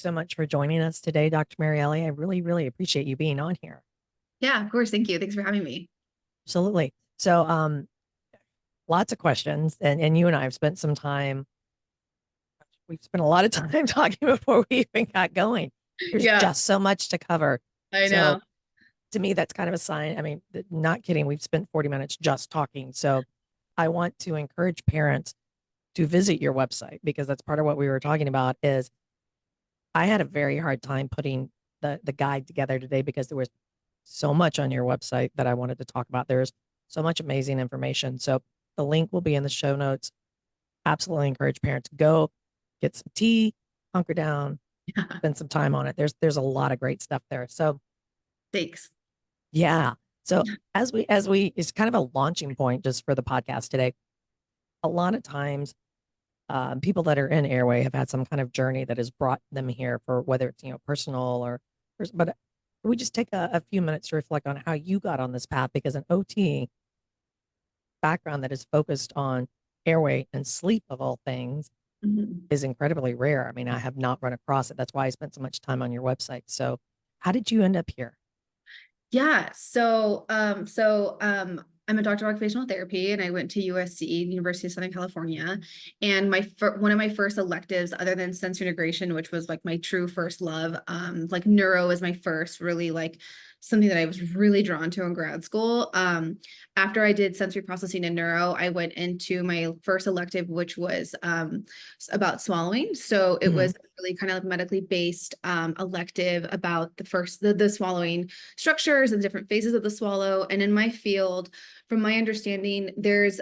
so much for joining us today, Dr. Marielly. I really, really appreciate you being on here. Yeah, of course. Thank you. Thanks for having me. Absolutely. So, lots of questions, and you and I have spent some time. We've spent a lot of time talking before we even got going. There's Yeah, just so much to cover. I So, know. to me, that's kind of a sign. I mean, not kidding. We've spent 40 minutes just talking. So, I want to encourage parents to visit your website because that's part of what we were talking about. Is I had a very hard time putting the guide together today because there was so much on your website that I wanted to talk about. There's so much amazing information. So the link will be in the show notes. Absolutely encourage parents to go get some tea, hunker down, spend some time on it. There's a lot of great stuff there. So Thanks. yeah. So as we it's kind of a launching point just for the podcast today. A lot of times people that are in Airway have had some kind of journey that has brought them here for whether it's, personal or, but we just take a few minutes to reflect on how you got on this path because an OT background that is focused on airway and sleep of all things Mhm. is incredibly rare. I mean, I have not run across it. That's why I spent so much time on your website. So how did you end up here? Yeah. I'm a doctor of occupational therapy, and I went to USC, University of Southern California. And one of my first electives, other than sensory integration, which was like my true first love, like neuro is my first really like something that I was really drawn to in grad school. After I did sensory processing and neuro, I went into my first elective, which was about swallowing. So it Mhm. was really kind of medically based elective about the swallowing structures and different phases of the swallow. And in my field, from my understanding, there's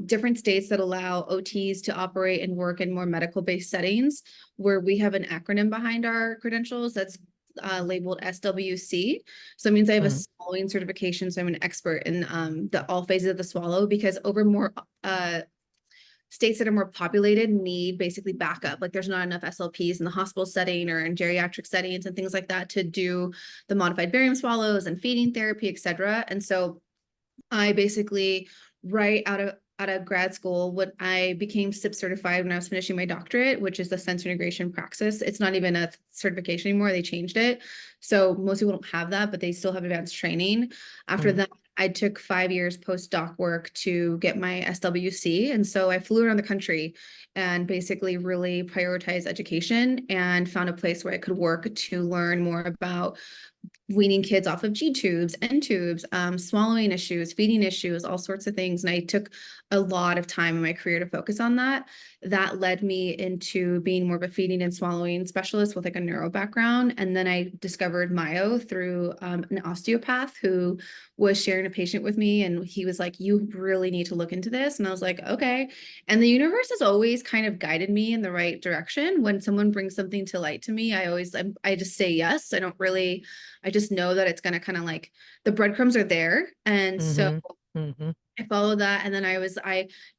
different states that allow OTs to operate and work in more medical-based settings, where we have an acronym behind our credentials that's labeled SWC. So it means I have a Mhm. swallowing certification. So I'm an expert in the all phases of the swallow, because over more states that are more populated need basically backup. Like there's not enough SLPs in the hospital setting or in geriatric settings and things like that to do the modified barium swallows and feeding therapy, et cetera. And so I basically, right out of grad school, when I became SIP certified when I was finishing my doctorate, which is the sensory integration praxis. It's not even a certification anymore. They changed it. So most people don't have that, but they still have advanced training. After Mhm. that, I took 5 years postdoc work to get my SWC. And so I flew around the country and basically really prioritized education and found a place where I could work to learn more about weaning kids off of G tubes, N tubes, swallowing issues, feeding issues, all sorts of things. And I took a lot of time in my career to focus on that. That led me into being more of a feeding and swallowing specialist with like a neuro background. And then I discovered myo through an osteopath who was sharing a patient with me. And he was like, "You really need to look into this." And I was like, "Okay." And the universe has always kind of guided me in the right direction. When someone brings something to light to me, I just say yes. I just know that it's going to kind of like the breadcrumbs are there. And so Mhm. Mhm. I followed that. And then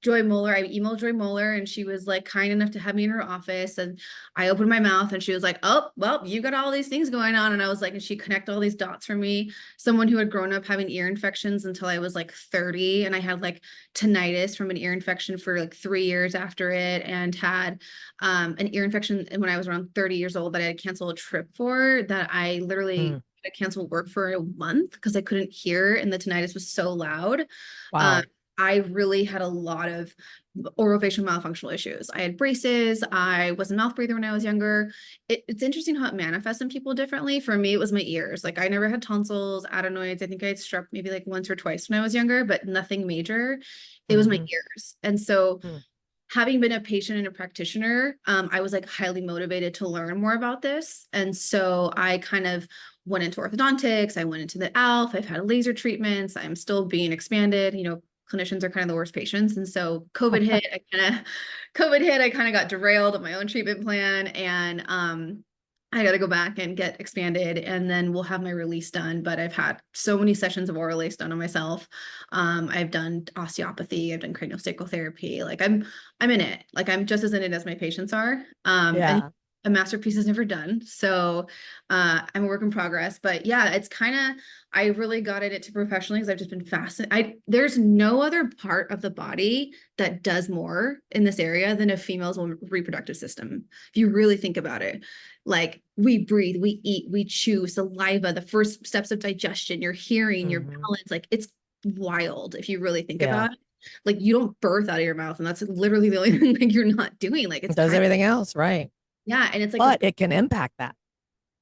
Joy Moeller, I emailed Joy Moeller, and she was like kind enough to have me in her office. And I opened my mouth and she was like, "Oh, well, you got all these things going on." And I was like, and she connected all these dots for me. Someone who had grown up having ear infections until I was like 30. And I had like tinnitus from an ear infection for like 3 years after it, and had an ear infection when I was around 30 years old that I had canceled a trip for, that I literally Mm. canceled work for a month because I couldn't hear and the tinnitus was so loud. um, Wow. I really had a lot of orofacial malofunctional issues. I had braces. I was a mouth breather when I was younger. It's interesting how it manifests in people differently. For me, it was my ears. Like I never had tonsils, adenoids. I think I had strep maybe like once or twice when I was younger, but nothing major. It was my Mhm. ears. And so Mm. having been a patient and a practitioner, I was like highly motivated to learn more about this. And so I kind of went into orthodontics. I went into the ALF. I've had laser treatments. I'm still being expanded. Clinicians are kind of the worst patients. And so COVID hit, I kind of got derailed on my own treatment plan. And I got to go back and get expanded, and then we'll have my release done. But I've had so many sessions of oral lace done on myself. I've done osteopathy. I've done craniosacral therapy. Like I'm in it. Like I'm just as in it as my patients are. And Yeah. a masterpiece is never done. So I'm a work in progress. But yeah, it's kind of, I really got into professionally because I've just been fascinated. There's no other part of the body that does more in this area than a female's reproductive system. If you really think about it, like we breathe, we eat, we chew, saliva, the first steps of digestion, your hearing, your Mm-hmm. balance, like it's wild if you really think Yeah. about it. Like you don't birth out of your mouth, and that's literally the only thing that you're not doing. Like It it's does kind of, everything else, right? yeah, and it's like a, But it can impact that.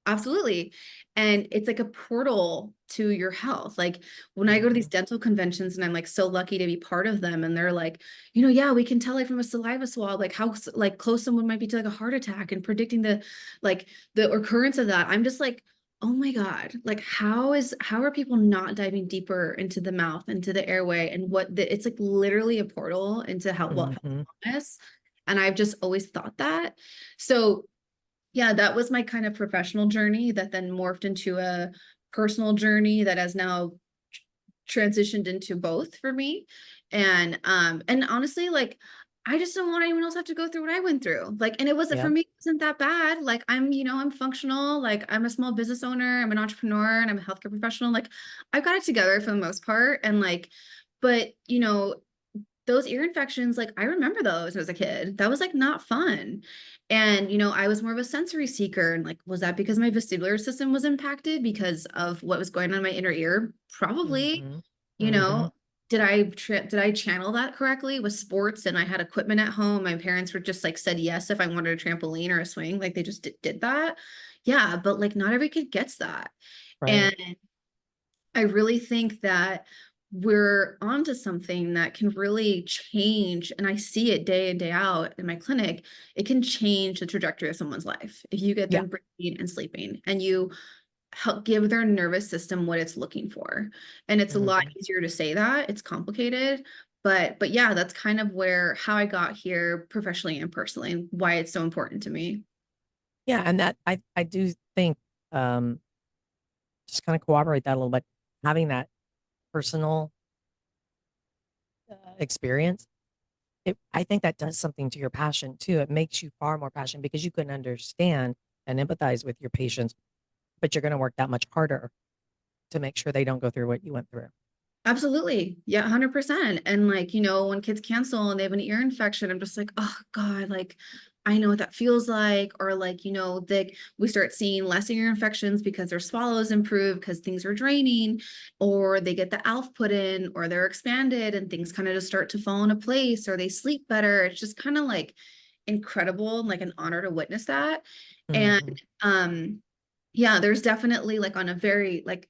absolutely. And it's like a portal to your health. Like when I go to Mm-hmm. these dental conventions and I'm like so lucky to be part of them, and they're like, yeah, we can tell like from a saliva swab, like how like close someone might be to like a heart attack and predicting the like the occurrence of that. I'm just like, oh my God, like how are people not diving deeper into the mouth, into the airway, and it's like literally a portal into how well Mm-hmm. wellness. And I've just always thought that. So yeah, that was my kind of professional journey that then morphed into a personal journey that has now transitioned into both for me. And honestly, like I just don't want anyone else to have to go through what I went through. Like, and it wasn't for Yep. me, it wasn't that bad. Like I'm functional, like I'm a small business owner, I'm an entrepreneur, and I'm a healthcare professional. Like I've got it together for the most part. And like, but those ear infections, like I remember those as a kid. That was like not fun. And, I was more of a sensory seeker. And like, was that because my vestibular system was impacted because of what was going on in my inner ear? Probably, Mm-hmm. you Mm-hmm. know, did I channel that correctly with sports and I had equipment at home? My parents were just like said yes if I wanted a trampoline or a swing, like they just did that. Yeah, but like not every kid gets that. Right. And I really think that we're onto something that can really change, and I see it day in, day out in my clinic. It can change the trajectory of someone's life if you get Yeah. them breathing and sleeping and you help give their nervous system what it's looking for. And it's a lot Mm-hmm. easier to say that. It's complicated. But yeah, that's kind of how I got here professionally and personally, and why it's so important to me. Yeah. And that I do think um just kind of corroborate that a little bit, having that personal experience. I think that does something to your passion too. It makes you far more passionate because you can understand and empathize with your patients, but you're going to work that much harder to make sure they don't go through what you went through. Absolutely. Yeah, 100%. And like, when kids cancel and they have an ear infection, I'm just like, oh God, like I know what that feels like. Or like, we start seeing less ear infections because their swallows improve because things are draining, or they get the ALF put in, or they're expanded and things kind of just start to fall into place, or they sleep better. It's just kind of like incredible and like an honor to witness that. And Hmm. yeah, there's definitely like on a very like,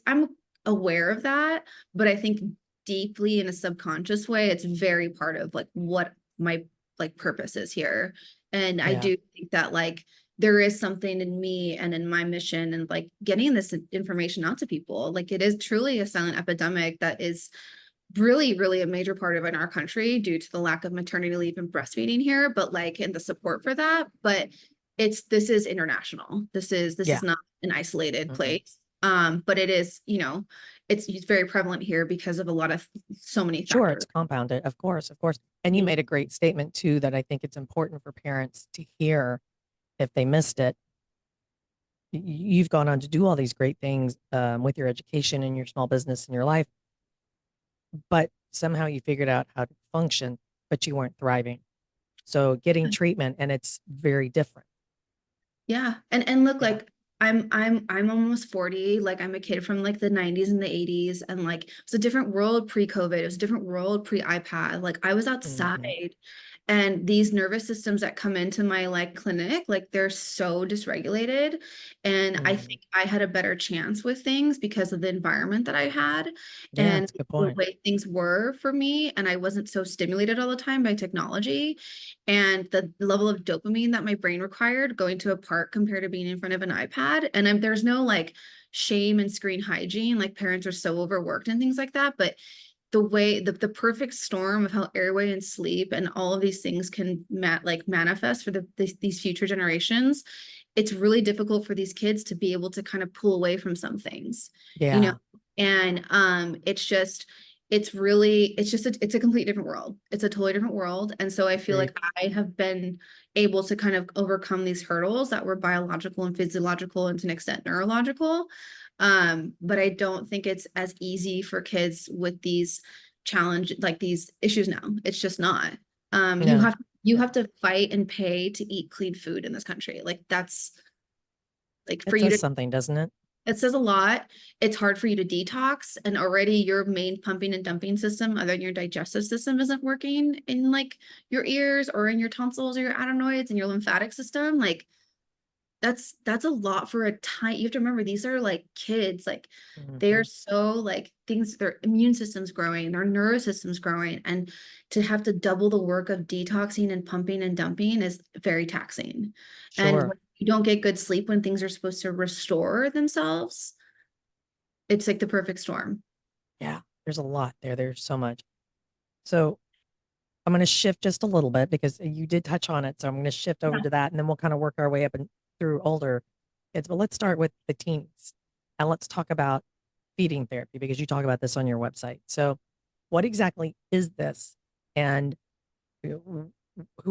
I'm aware of that, but I think deeply in a subconscious way, it's very part of like what my like purpose is here. And I Yeah. do think that like there is something in me and in my mission and like getting this information out to people. Like it is truly a silent epidemic that is really, really a major part of in our country due to the lack of maternity leave and breastfeeding here, but like and the support for that. But this is international. This is Yeah. not an isolated Hmm. place. But it is, it's very prevalent here because of so many Sure. It's factors. compounded. Of course. Of course. And you made a great statement too, that I think it's important for parents to hear if they missed it. You've gone on to do all these great things with your education and your small business and your life, but somehow you figured out how to function, but you weren't thriving. So getting treatment, and it's very different. Yeah. And look, Yeah. like I'm almost 40. Like I'm a kid from like the 90s and the 80s. And like it was a different world pre-COVID. It was a different world pre-iPad. Like I was Hmm. outside, and these nervous systems that come into my like clinic, like they're so dysregulated. And I Hmm. think I had a better chance with things because of the environment that I had Yeah, and that's a good the point. way things were for me. And I wasn't so stimulated all the time by technology, and the level of dopamine that my brain required going to a park compared to being in front of an iPad. And there's no like shame and screen hygiene. Like parents are so overworked and things like that. But the way the perfect storm of how airway and sleep and all of these things can manifest for these future generations, it's really difficult for these kids to be able to kind of pull away from some things, you know Yeah. and it's just it's a complete different world. It's a totally different world. And so I feel Agreed. like I have been able to kind of overcome these hurdles that were biological and physiological and to an extent neurological. But I don't think it's as easy for kids with these like these issues now. It's just not. No, You have to fight and pay to eat clean food in this country. Like that's like for it you says to something, doesn't it? it says a lot. It's hard for you to detox, and already your main pumping and dumping system, other than your digestive system, isn't working in like your ears or in your tonsils or your adenoids and your lymphatic system. Like that's a lot for a tiny. You have to remember these are like kids. Like they are Mhm. so like things. Their immune system's growing, their nervous system's growing, and to have to double the work of detoxing and pumping and dumping is very taxing. And Sure. when you don't get good sleep when things are supposed to restore themselves, it's like the perfect storm. Yeah, there's a lot there. There's so much. So I'm going to shift just a little bit because you did touch on it. So I'm going to shift over Yeah. to that and then we'll kind of work our way up and through older kids. But let's start with the teens and let's talk about feeding therapy because you talk about this on your website. So what exactly is this? And who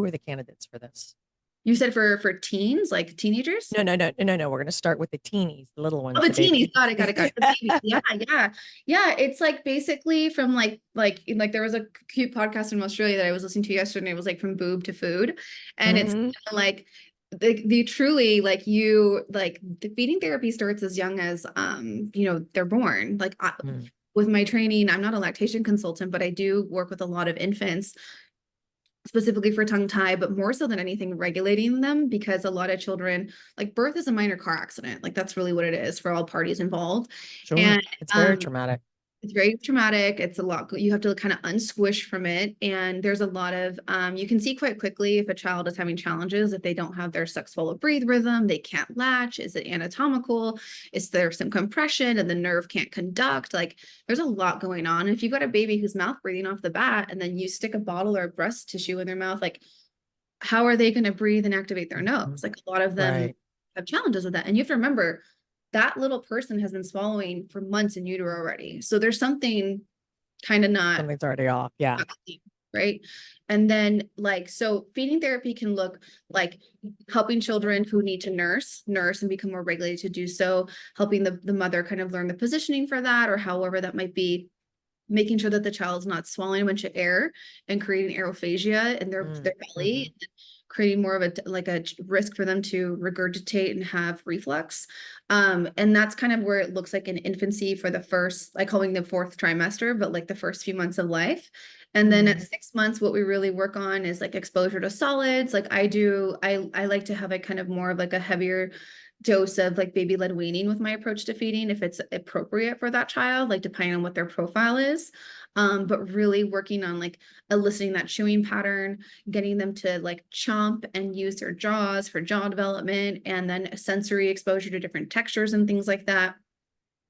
are the candidates for this? You said for teens, like teenagers? No, no, no, no, no. We're going to start with the teenies, the little Oh, ones, the the babies. teenies. Got it. The babies. Yeah, yeah. Yeah. It's like basically from like there was a cute podcast in Australia that I was listening to yesterday. It was like from boob to food. And it's Mhm. like the truly like you like the feeding therapy starts as young as they're born. Mm. With my training, I'm not a lactation consultant, but I do work with a lot of infants specifically for tongue tie, but more so than anything, regulating them because a lot of children, like birth is a minor car accident. Like that's really what it is for all parties involved. Sure. And It's very traumatic. it's very traumatic. It's a lot. You have to kind of unsquish from it. And there's a lot of, you can see quite quickly if a child is having challenges, if they don't have their suck, swallow, breathe rhythm, they can't latch. Is it anatomical? Is there some compression and the nerve can't conduct? Like there's a lot going on. If you've got a baby who's mouth breathing off the bat and then you stick a bottle or breast tissue in their mouth, like how are they going to breathe and activate their Mhm. nose? Like a lot of them Right. have challenges with that. And you have to remember that little person has been swallowing for months in utero already. So there's something kind of not Something's already off. Yeah. clean, right? And then so feeding therapy can look like helping children who need to nurse and become more regulated to do so, helping the mother kind of learn the positioning for that or however that might be, making sure that the child's not swallowing a bunch of air and creating aerophagia in their Mm-hmm. belly, creating more of a risk for them to regurgitate and have reflux. And that's kind of where it looks like in infancy for the first, like calling the fourth trimester, but like the first few months of life. And then at Mm-hmm. 6 months, what we really work on is like exposure to solids. Like I like to have a kind of more of like a heavier dose of like baby led weaning with my approach to feeding if it's appropriate for that child, like depending on what their profile is. But really working on like eliciting that chewing pattern, getting them to like chomp and use their jaws for jaw development, and then sensory exposure to different textures and things like that.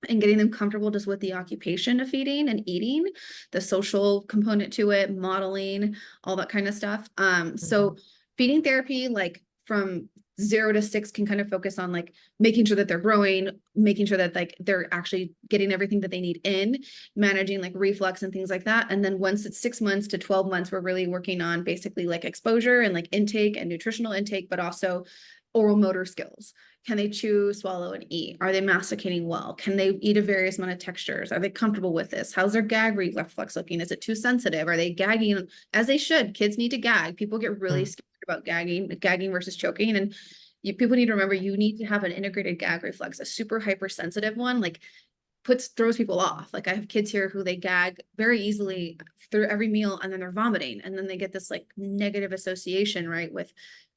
And getting them comfortable just with the occupation of feeding and eating, the social component to it, modeling, all that kind of stuff. Mm-hmm. So feeding therapy, like from 0 to 6, can kind of focus on like making sure that they're growing, making sure that like they're actually getting everything that they need in, managing like reflux and things like that. And then once it's 6 months to 12 months, we're really working on basically like exposure and like intake and nutritional intake, but also oral motor skills. Can they chew, swallow, and eat? Are they masticating well? Can they eat a various amount of textures? Are they comfortable with this? How's their gag reflex looking? Is it too sensitive? Are they gagging as they should? Kids need to gag. People get really scared about gagging versus choking. And people need to remember you need to have an integrated gag reflex, a super hypersensitive one, like throws people off. Like I have kids here who they gag very easily through every meal and then they're vomiting. And then they get this like negative association, right, with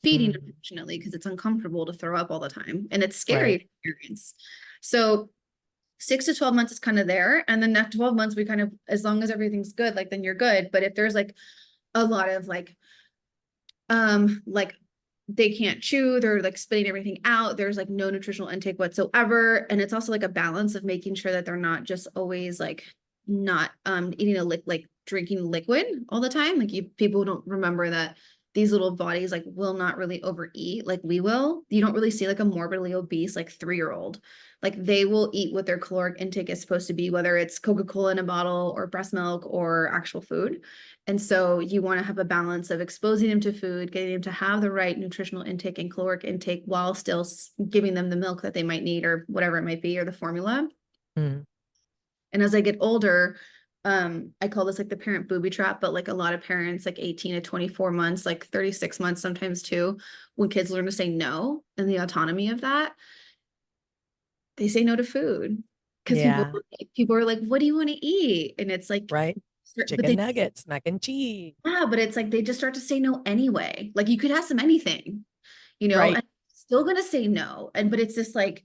feeding, Mm-hmm. unfortunately, because it's uncomfortable to throw up all the time. And it's Right. scary experience. So 6 to 12 months is kind of there. And then after 12 months, we kind of, as long as everything's good, like then you're good. But if there's like a lot of like they can't chew, they're like spitting everything out, there's like no nutritional intake whatsoever, and it's also like a balance of making sure that they're not just always like not eating like drinking liquid all the time. Like people don't remember that these little bodies like will not really overeat like we will. You don't really see like a morbidly obese like 3-year-old. Like they will eat what their caloric intake is supposed to be, whether it's Coca-Cola in a bottle or breast milk or actual food. And so you want to have a balance of exposing them to food, getting them to have the right nutritional intake and caloric intake while still giving them the milk that they might need or whatever it might be, or the formula. Mm. And as I get older, I call this like the parent booby trap, but like a lot of parents, like 18 to 24 months, like 36 months sometimes too, when kids learn to say no and the autonomy of that, they say no to food. Because Yeah. people are like, what do you want to eat? And it's like, Right. but Chicken they, nuggets, mac and cheese. yeah, but it's like they just start to say no anyway. Like you could ask them anything, Right. and still gonna say no. And but it's this like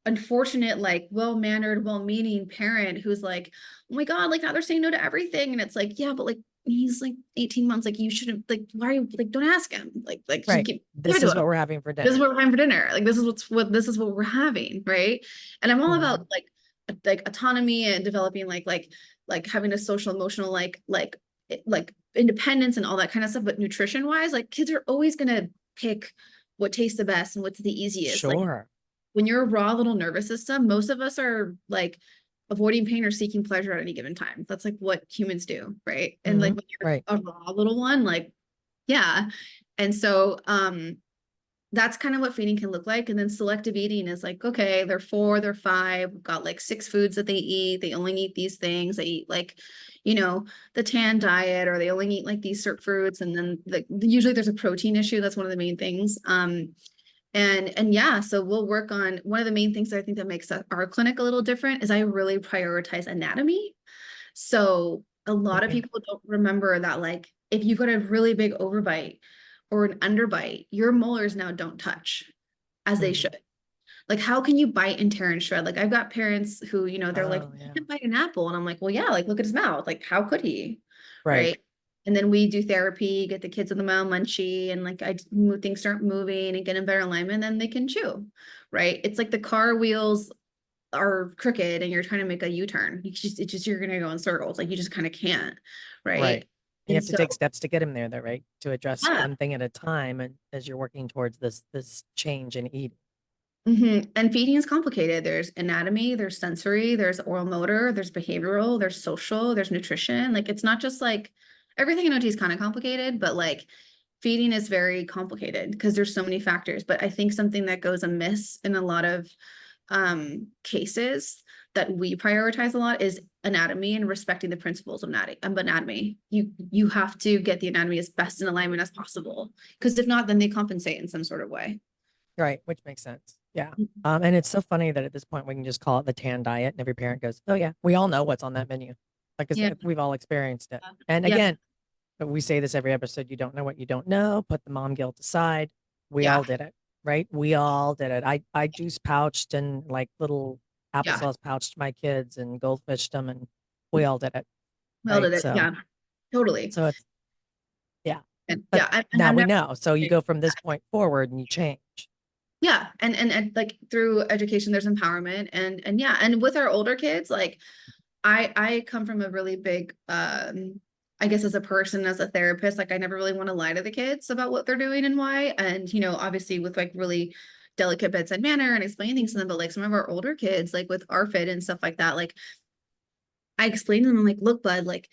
unfortunate, like well-mannered, well-meaning parent who's like, oh my God, like now they're saying no to everything. And it's like, yeah, but like he's like 18 months, like you shouldn't, like, why are you like, don't ask him. Like just Right. give it This to is him. what we're having for This is dinner. what we're having for dinner. Like this is what we're having, right? And I'm all about Mhm. like autonomy and developing like having a social emotional like independence and all that kind of stuff. But nutrition wise, like kids are always gonna pick what tastes the best and what's the easiest. Like Sure. when you're a raw little nervous system, most of us are like avoiding pain or seeking pleasure at any given time. That's like what humans do, right? And like Mhm. when you're Right. a raw little one, like yeah. And so that's kind of what feeding can look like. And then selective eating is like, okay, they're 4, they're 5, we've got like 6 foods that they eat. They only eat these things. They eat like, the tan diet, or they only eat like these certain fruits. And then usually there's a protein issue. That's one of the main things. And yeah, so we'll work on one of the main things that I think that makes our clinic a little different is I really prioritize anatomy. So a lot of Mhm. people don't remember that, like, if you've got a really big overbite or an underbite, your molars now don't touch as they Mhm. should. Like, how can you bite and tear and shred? Like, I've got parents who, they're like, Oh, he yeah. can bite an apple. And I'm like, well, yeah, like, look at his mouth. Like, how could he? Right. Right. And then we do therapy, get the kids in the mild munchie, and like things start moving and get in better alignment, then they can chew. Right. It's like the car wheels are crooked and you're trying to make a U-turn. You're gonna go in circles. Like you just kind of can't. Right. Right. You And have to so take steps to get him there, though, right? To address yeah. one thing at a time, and as you're working towards this change in eating. And feeding is complicated. There's anatomy, there's sensory, there's oral motor, there's behavioral, there's social, there's nutrition. Like it's not just like everything in OT is kind of complicated, but like feeding is very complicated because there's so many factors. But I think something that goes amiss in a lot of cases that we prioritize a lot is anatomy and respecting the principles of anatomy. You have to get the anatomy as best in alignment as possible, because if not, then they compensate in some sort of way. Right, which makes sense. Yeah. And it's so funny that at this point we can just call it the tan diet, and every parent goes, "Oh yeah, we all know what's on that menu." Like, 'cause Yeah. we've all experienced it. And Yeah. again, but we say this every episode, you don't know what you don't know. Put the mom guilt aside. We Yeah. all did it, right? We all did it. I juice pouched and like little Yeah. applesauce pouched my kids and goldfished them, and we all did it, Well, right? did it. Yeah. Totally. So it's yeah. And But yeah, and now I'm we never. know. So you go from this point forward and you change. Yeah, and like through education, there's empowerment, and yeah, and with our older kids, like I come from a really big I guess as a person, as a therapist, like I never really want to lie to the kids about what they're doing and why. And obviously with like really delicate bedside manner and explaining things to them, but like some of our older kids, like with ARFID and stuff like that, like I explained to them, I'm like, look, bud, like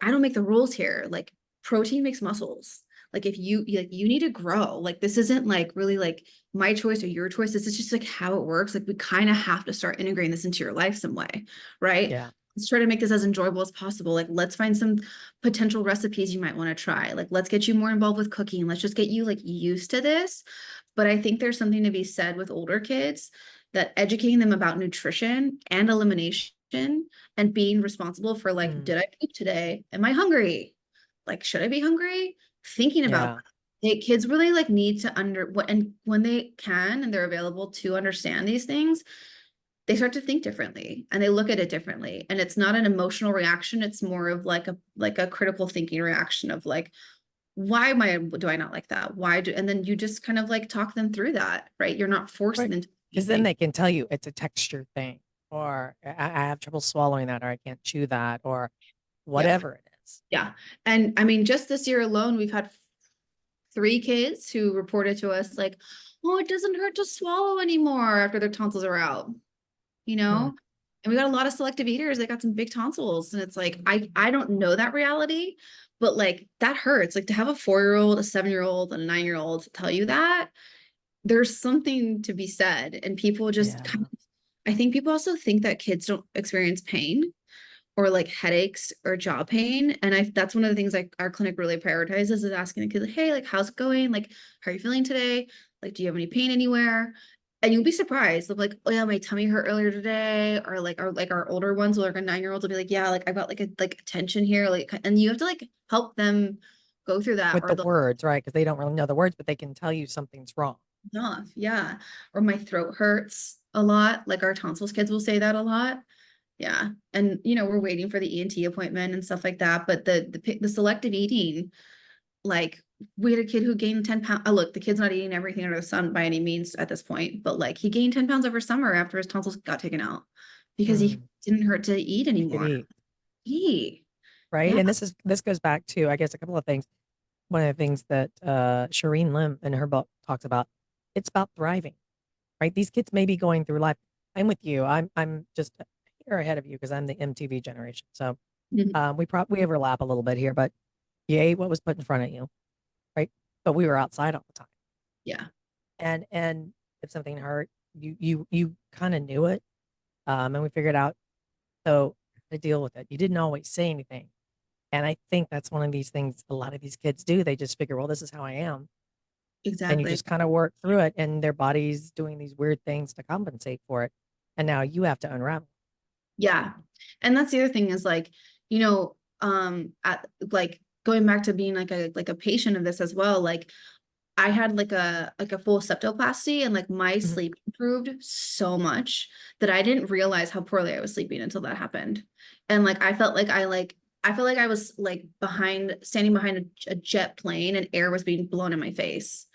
I don't make the rules here. Like protein makes muscles. Like if you need to grow, like this isn't like really like my choice or your choice. This is just like how it works. Like we kind of have to start integrating this into your life some way, right? Yeah. Let's try to make this as enjoyable as possible. Like let's find some potential recipes you might want to try. Like let's get you more involved with cooking. Let's just get you like used to this. But I think there's something to be said with older kids that educating them about nutrition and elimination and being responsible for like, Mm, did I poop today? Am I hungry? Like, should I be hungry? Thinking about yeah. kids really like need to what, and when they can and they're available to understand these things, they start to think differently and they look at it differently. And it's not an emotional reaction. It's more of like a critical thinking reaction of like, why do I not like that? And then you just kind of like talk them through that, right? You're not forcing Right. them to Because eat then things. they can tell you it's a texture thing, or I have trouble swallowing that, or I can't chew that, or Yeah. whatever it is. Yeah. And I mean, just this year alone, we've had 3 kids who reported to us like, oh, it doesn't hurt to swallow anymore after their tonsils are out, you Hmm. know? And we got a lot of selective eaters. They got some big tonsils. And it's like, I don't know that reality, but like that hurts. Like to have a 4-year-old, a 7-year-old, and a 9-year-old tell you that, there's something to be said. And people just Yeah. kind of, I think people also think that kids don't experience pain or like headaches or jaw pain. And that's one of the things like our clinic really prioritizes is asking the kids, like, hey, like, how's it going? Like, how are you feeling today? Like, do you have any pain anywhere? And you'll be surprised. They'll be like, oh yeah, my tummy hurt earlier today. Or like our older ones, like our 9-year-olds will be like, yeah, like I've got like a tension here. Like, and you have to like help them go through that, With or the they'll words, right? Because they don't really know the words, but they can tell you something's wrong. off. Yeah. Or my throat hurts a lot. Like our tonsils kids will say that a lot. Yeah. And we're waiting for the ENT appointment and stuff like that. But the selective eating, like we had a kid who gained 10 pounds. Oh, look, the kid's not eating everything under the sun by any means at this point, but like he gained 10 pounds over summer after his tonsils got taken out because he Mm. didn't hurt to eat He could anymore. eat, Eat. right? Yeah. And this goes back to, I guess, a couple of things. One of the things that Shireen Lim in her book talks about, it's about thriving, right? These kids may be going through life. I'm with you. I'm just a year ahead of you because I'm the MTV generation. So Mhm. we overlap a little bit here, but you ate what was put in front of you, right? But we were outside all the time. Yeah. And if something hurt, you kind of knew it. And we figured out so how to deal with it. You didn't always say anything. And I think that's one of these things a lot of these kids do. They just figure, well, this is how I am. And you Exactly. just kind of work through it, and their body's doing these weird things to compensate for it. And now you have to unravel. Yeah. And that's the other thing is like, at like going back to being like a patient of this as well, like I had like a full septoplasty and like my Mhm. sleep improved so much that I didn't realize how poorly I was sleeping until that happened. And like I felt like I was like standing behind a jet plane and air was being blown in my face.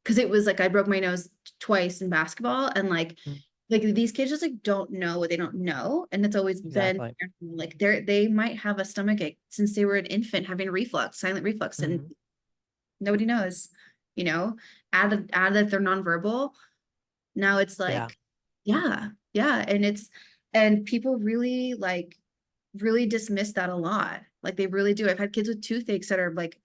Cause it was like I broke my nose twice in basketball and Mhm. like these kids just like don't know what they don't know. And it's always been Exactly. like they might have a stomach ache since they were an infant having reflux, silent reflux, and Mhm. nobody knows, you know, add that they're nonverbal. Now it's Yeah. like, yeah, yeah. And people really dismiss that a lot. Like they really do. I've had kids with toothaches that are like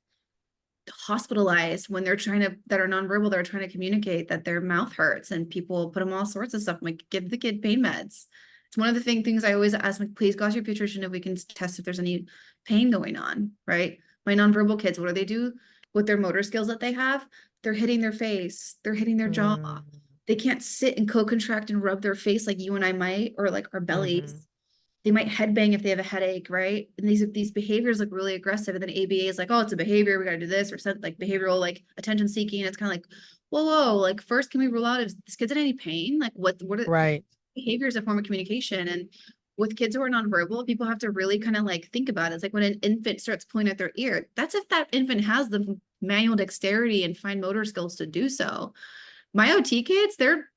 hospitalized when that are nonverbal, they're trying to communicate that their mouth hurts and people put them all sorts of stuff. I'm like, give the kid pain meds. It's one of the things I always ask, like, please go ask your pediatrician if we can test if there's any pain going on, right? My nonverbal kids, what do they do with their motor skills that they have? They're hitting their face, they're hitting their jaw. Mm. They can't sit and co-contract and rub their face like you and I might, or like our Mhm. bellies. They might headbang if they have a headache, right? And these behaviors look really aggressive. And then ABA is like, oh, it's a behavior. We got to do this, or like behavioral, like attention seeking. It's kind of like, whoa. Like first, can we rule out if this kid's in any pain? Like what are Right. behaviors a form of communication? And with kids who are nonverbal, people have to really kind of like think about it. It's like when an infant starts pulling at their ear, that's if that infant has the manual dexterity and fine motor skills to do so. My OT kids, they're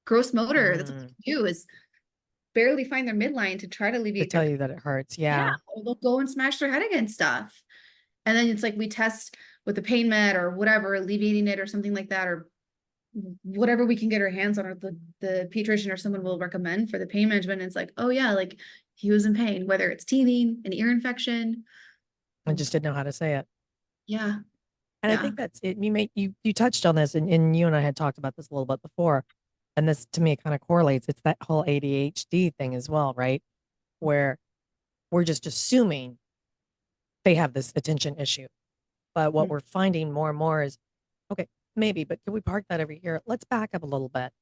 gross motor. That's what Mm. they do is barely find their midline to try to To alleviate their tell you that it hurts. yeah, Yeah. or they'll go and smash their head against stuff. And then it's like we test with the pain med or whatever, alleviating it or something like that, or whatever we can get our hands on, or the pediatrician or someone will recommend for the pain management. And it's like, oh yeah, like he was in pain, whether it's teething, an ear infection. I just didn't know how to say it. Yeah, And I yeah. think that's it. You touched on this, and you and I had talked about this a little bit before. And this to me kind of correlates. It's that whole ADHD thing as well, right? Where we're just assuming they have this attention issue. But what Mm. we're finding more and more is, okay, maybe, but can we park that over here? Let's back up a little bit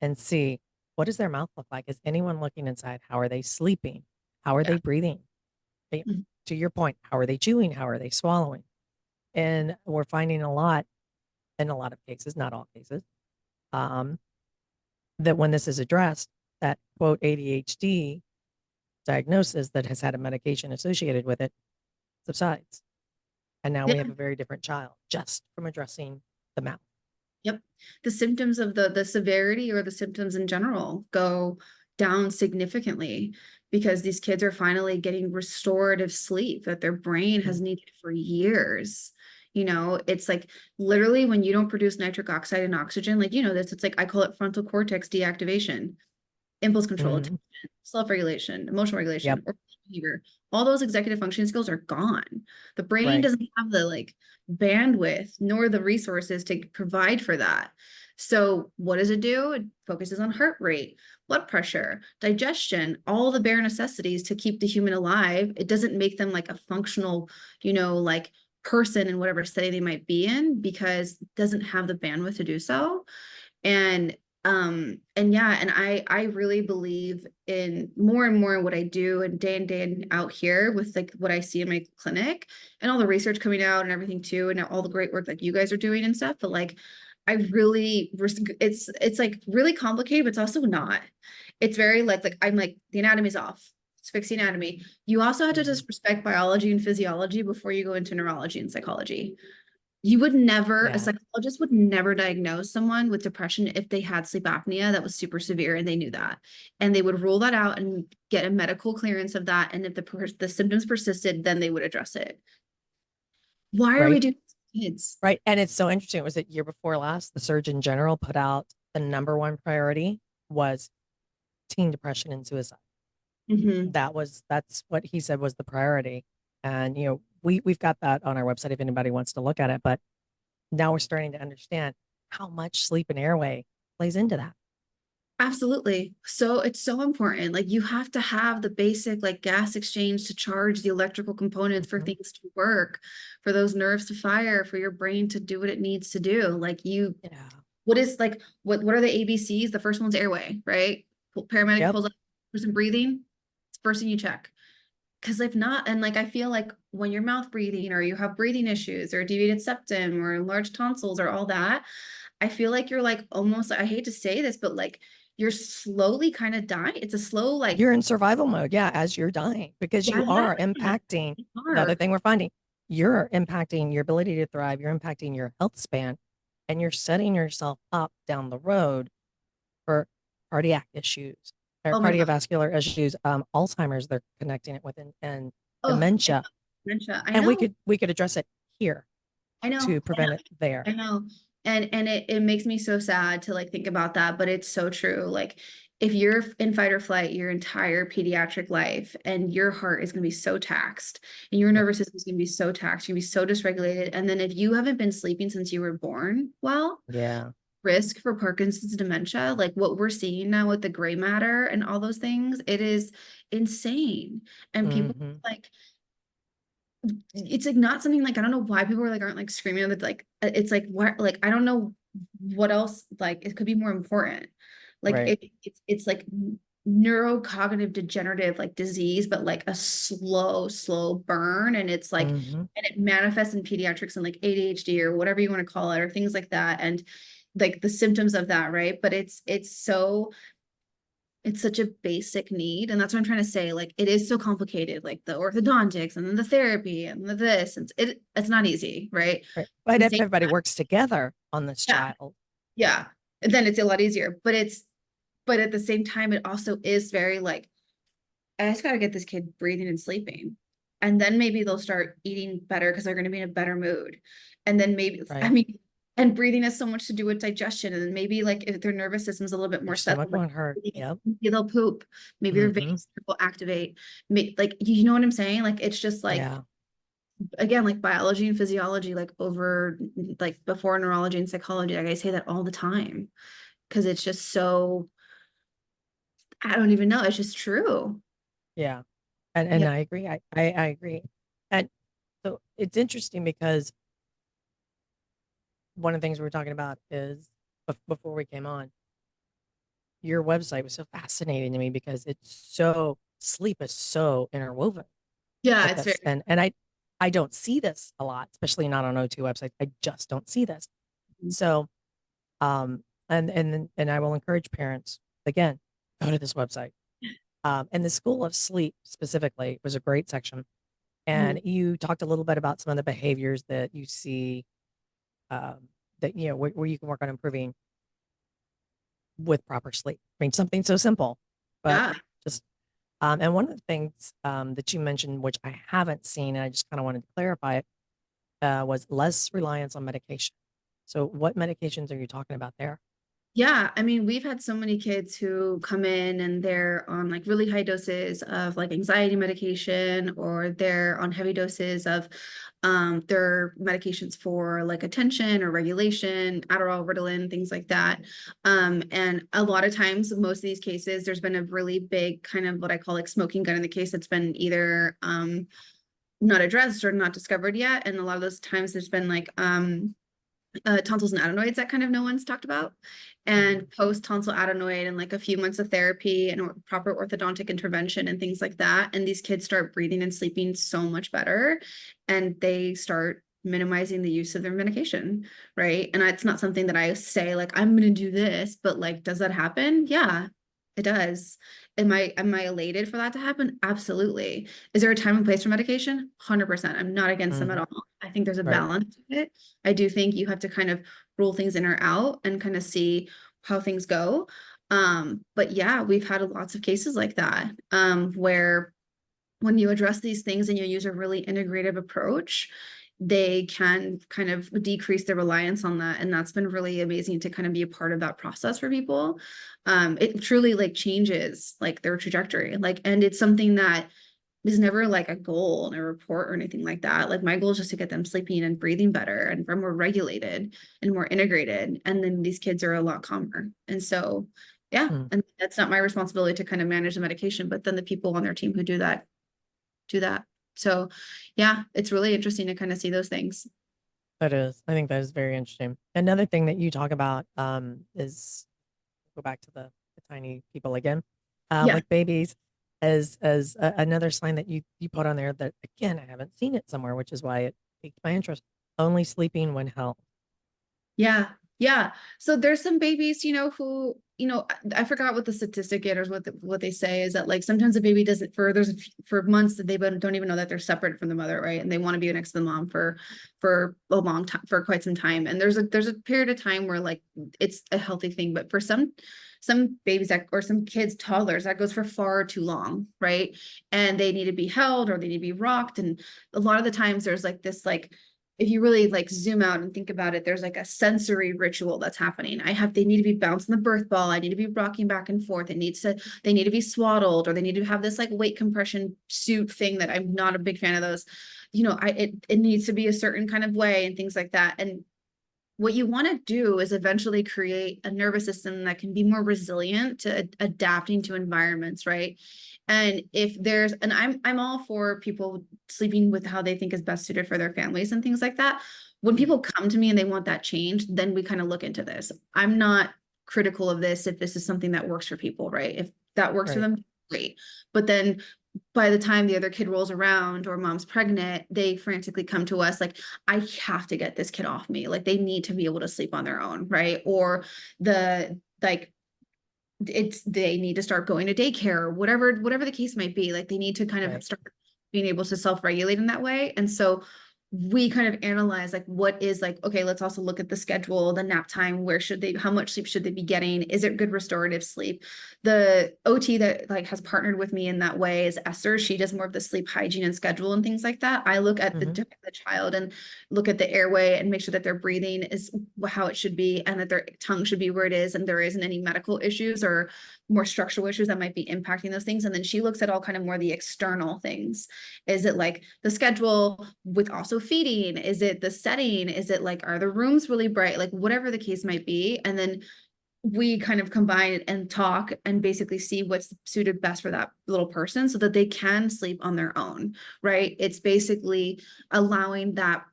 and see, what does their mouth look like? Is anyone looking inside? How are they sleeping? How are Yeah. they breathing? Mhm. To your point, how are they chewing? How are they swallowing? And we're finding a lot, in a lot of cases, not all cases, um, that when this is addressed, that quote ADHD diagnosis that has had a medication associated with it subsides. And now we have Yeah. a very different child just from addressing the mouth. Yep. The symptoms of the severity or the symptoms in general go down significantly because these kids are finally getting restorative sleep that their brain has Mm. needed for years. You know, it's like literally when you don't produce nitric oxide and oxygen, like, you know, this, it's like, I call it frontal cortex deactivation, impulse control, Mhm. self-regulation, emotional regulation, Yep. or behavior. All those executive functioning skills are gone. The brain Right. doesn't have the like bandwidth nor the resources to provide for that. So what does it do? It focuses on heart rate, blood pressure, digestion, all the bare necessities to keep the human alive. It doesn't make them like a functional, you know, like person in whatever setting they might be in, because it doesn't have the bandwidth to do so. And and yeah, and I really believe in more and more what I do and day in out here with like what I see in my clinic and all the research coming out and everything too, and all the great work like you guys are doing and stuff. But like I really it's like really complicated, but it's also not. It's very like I'm like the anatomy's off. Let's fix the anatomy. You also have to Mhm. just respect biology and physiology before you go into neurology and psychology. You would never, a Yeah. psychologist would never diagnose someone with depression if they had sleep apnea that was super severe and they knew that. And they would rule that out and get a medical clearance of that. And if the symptoms persisted, then they would address it. Why are we Right. doing this to kids? Right. And it's so interesting. It was the year before last, the Surgeon General put out the number one priority was teen depression and suicide. Mhm. That's what he said was the priority. And we've got that on our website if anybody wants to look at it. But now we're starting to understand how much sleep and airway plays into that. Absolutely. So it's so important. Like you have to have the basic like gas exchange to charge the electrical components for Mhm. things to work, for those nerves to fire, for your brain to do what it needs to do. Like you, Yeah. what is like what are the ABCs? The first one's airway, right? Paramedic Yep. pulls up person breathing. It's the first thing you check. Because if not, and like I feel like when you're mouth breathing or you have breathing issues or deviated septum or large tonsils or all that, I feel like you're like almost, I hate to say this, but like you're slowly kind of dying. It's a slow, like, You're in survival mode, yeah, as you're dying because you yeah, are impacting you the other are. thing we're finding. You're impacting your ability to thrive, you're impacting your health span, and you're setting yourself up down the road for cardiac issues or Oh my God. cardiovascular issues, Alzheimer's, they're connecting it with and Oh, dementia. dementia. I And we know. could address it here I know. to prevent it there. I know. And it makes me so sad to like think about that, but it's so true. Like if you're in fight or flight your entire pediatric life and your heart is going to be so taxed and your Yep. nervous system is going to be so taxed, you're going to be so dysregulated. And then if you haven't been sleeping since you were born, well, Yeah. risk for Parkinson's dementia, like what we're seeing now with the gray matter and all those things, it is insane. And people Hmm. like it's like not something like I don't know why people are like aren't like screaming that like it's like what like I don't know what else like it could be more important. Like Right. it's like neurocognitive degenerative like disease, but like a slow burn, and it's like Hmm. and it manifests in pediatrics and like ADHD or whatever you want to call it or things like that, and like the symptoms of that, right? But it's such a basic need, and that's what I'm trying to say. Like it is so complicated, like the orthodontics and then the therapy and the this, and it's not easy, right? Right. But And if same, everybody works together on this yeah, child, yeah, and then it's a lot easier, but at the same time it also is very like I just got to get this kid breathing and sleeping, and then maybe they'll start eating better because they're going to be in a better mood, and then maybe I right? mean, and breathing has so much to do with digestion, and then maybe like if their nervous system's a little bit more Your stomach settled, like won't hurt. Yep. maybe they'll poop, maybe their Hmm. veins will activate, like you know what I'm saying? Like it's just like Yeah. again like biology and physiology like over like before neurology and psychology. Like I say that all the time because it's just so I don't even know. It's just true. Yeah. And Yeah. I agree. I agree. And so it's interesting because one of the things we were talking about is before we came on, your website was so fascinating to me because sleep is so interwoven Yeah, with it's very this. And I don't see this a lot, especially not on O2 websites. I just don't see this. So and I will encourage parents again, go to this website. And the School of Sleep specifically was a great section. And Mhm. you talked a little bit about some of the behaviors that you see that where you can work on improving with proper sleep. I mean, something so simple, but Yeah. just and one of the things that you mentioned, which I haven't seen, and I just kind of wanted to clarify it, was less reliance on medication. So what medications are you talking about there? Yeah, I mean, we've had so many kids who come in and they're on like really high doses of like anxiety medication, or they're on heavy doses of their medications for like attention or regulation, Adderall, Ritalin, things like that. And a lot of times, most of these cases, there's been a really big kind of what I call like smoking gun in the case that's been either not addressed or not discovered yet. And a lot of those times there's been like tonsils and adenoids that kind of no one's talked about. And post tonsil adenoid and like a few months of therapy and proper orthodontic intervention and things like that. And these kids start breathing and sleeping so much better. And they start minimizing the use of their medication, right? And it's not something that I say like, I'm going to do this, but like, does that happen? Yeah, it does. Am I elated for that to happen? Absolutely. Is there a time and place for medication? 100%. I'm not against them at all. I think there's a Right. balance to it. I do think you have to kind of rule things in or out and kind of see how things go. But yeah, we've had lots of cases like that, where when you address these things and you use a really integrative approach, they can kind of decrease their reliance on that. And that's been really amazing to kind of be a part of that process for people. It truly like changes like their trajectory. Like, and it's something that is never like a goal in a report or anything like that. Like my goal is just to get them sleeping and breathing better and more regulated and more integrated. And then these kids are a lot calmer. And so, yeah, Mm. and that's not my responsibility to kind of manage the medication, but then the people on their team who do that do that. So yeah, it's really interesting to kind of see those things. That is, I think that is very interesting. Another thing that you talk about is go back to the tiny people again, Yeah. like babies, as another sign that you put on there that again I haven't seen it somewhere, which is why it piqued my interest. Only sleeping when held. Yeah. Yeah. So there's some babies, who, I forgot what the statistic is, or what they say is that like sometimes a baby doesn't for months that they don't even know that they're separate from the mother, right? And they want to be next to the mom for a long time, for quite some time. And there's a period of time where like it's a healthy thing, but for some babies or some kids, toddlers, that goes for far too long, right? And they need to be held or they need to be rocked. And a lot of the times there's like this like, if you really like zoom out and think about it, there's like a sensory ritual that's happening. They need to be bouncing the birth ball. I need to be rocking back and forth. They need to be swaddled, or they need to have this like weight compression suit thing that I'm not a big fan of those. It needs to be a certain kind of way and things like that. And what you want to do is eventually create a nervous system that can be more resilient to adapting to environments, right? And I'm all for people sleeping with how they think is best suited for their families and things like that. When people come to me and they want that change, then we kind of look into this. I'm not critical of this if this is something that works for people, right? If that works for Right. them, great. But then by the time the other kid rolls around or mom's pregnant, they frantically come to us like, I have to get this kid off me. Like they need to be able to sleep on their own, right? Or they need to start going to daycare, or whatever the case might be. Like they need to kind of Right. start being able to self-regulate in that way. And so we kind of analyze like what is like, okay, let's also look at the schedule, the nap time, how much sleep should they be getting? Is it good restorative sleep? The OT that like has partnered with me in that way is Esther. She does more of the sleep hygiene and schedule and things like that. I look at the child and look at the airway and make sure that their breathing is how it should be, and that their tongue should be where it is, and there isn't any medical issues or more structural issues that might be impacting those things. And then she looks at all kind of more the external things. Is it like the schedule with also feeding? Is it the setting? Is it like, are the rooms really bright? Like whatever the case might be. And then we kind of combine and talk and basically see what's suited best for that little person so that they can sleep on their own, right? It's basically allowing that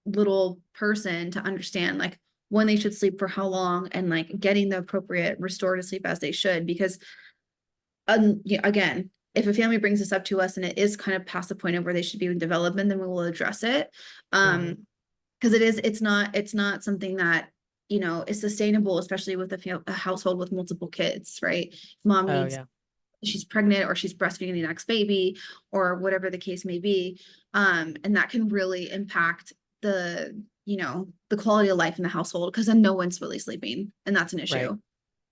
little person to understand like when they should sleep for how long, and like getting the appropriate restorative sleep as they should. Because again, if a family brings this up to us and it is kind of past the point of where they should be in development, then we will address it. Because it's not something that is sustainable, especially with a household with multiple kids, right? Mom Oh needs yeah. she's pregnant or she's breastfeeding the next baby or whatever the case may be. And that can really impact the quality of life in the household, because then no one's really sleeping, and that's an Right. issue.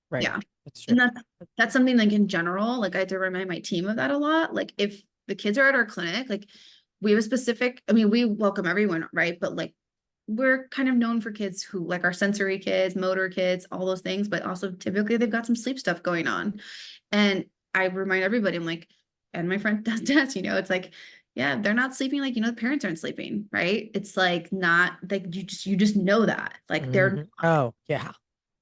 Right. Yeah. That's true. And that's something like in general, like I have to remind my team of that a lot. Like if the kids are at our clinic, like we have a specific, I mean, we welcome everyone, right? But like, we're kind of known for kids who like our sensory kids, motor kids, all those things, but also typically they've got some sleep stuff going on. And I remind everybody, I'm like, and my friend does, it's like, yeah, they're not sleeping. Like, the parents aren't sleeping, right? It's like, not like you just know that like they're Hmm. not. Oh, yeah.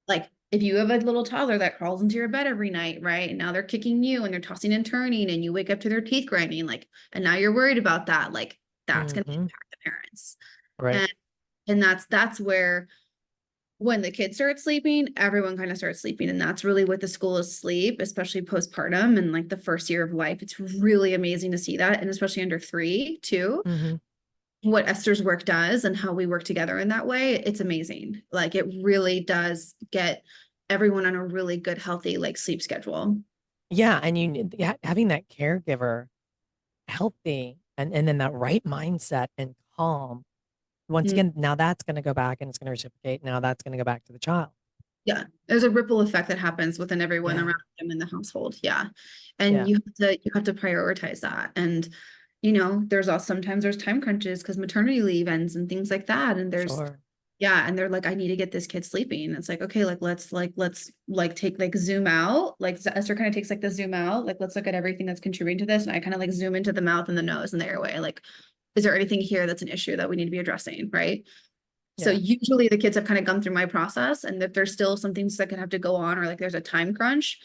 Like if you have a little toddler that crawls into your bed every night, right? And now they're kicking you and they're tossing and turning and you wake up to their teeth grinding, like, and now you're worried about that. Like that's going to Hmm. impact the parents. Right. And that's where when the kids start sleeping, everyone kind of starts sleeping. And that's really what the school is sleep, especially postpartum and like the first year of life. It's really amazing to see that. And especially under 3 too, Hmm. what Esther's work does and how we work together in that way. It's amazing. Like it really does get everyone on a really good, healthy, like sleep schedule. Yeah. And having that caregiver healthy and then that right mindset and calm. Once Mm. again, now that's going to go back and it's going to reciprocate. Now that's going to go back to the child. Yeah, there's a ripple effect that happens within everyone Yeah. around them in the household. Yeah. And Yeah. you have to prioritize that. And there's also sometimes there's time crunches because maternity leave ends and things like that. And there's Sure. yeah, and they're like, I need to get this kid sleeping. It's like, okay, like let's like take like zoom out. Like Esther kind of takes like the zoom out, like let's look at everything that's contributing to this. And I kind of like zoom into the mouth and the nose and the airway. Like, is there anything here that's an issue that we need to be addressing? Right. So Yeah. usually the kids have kind of gone through my process, and if there's still some things that can have to go on, or like there's a time crunch,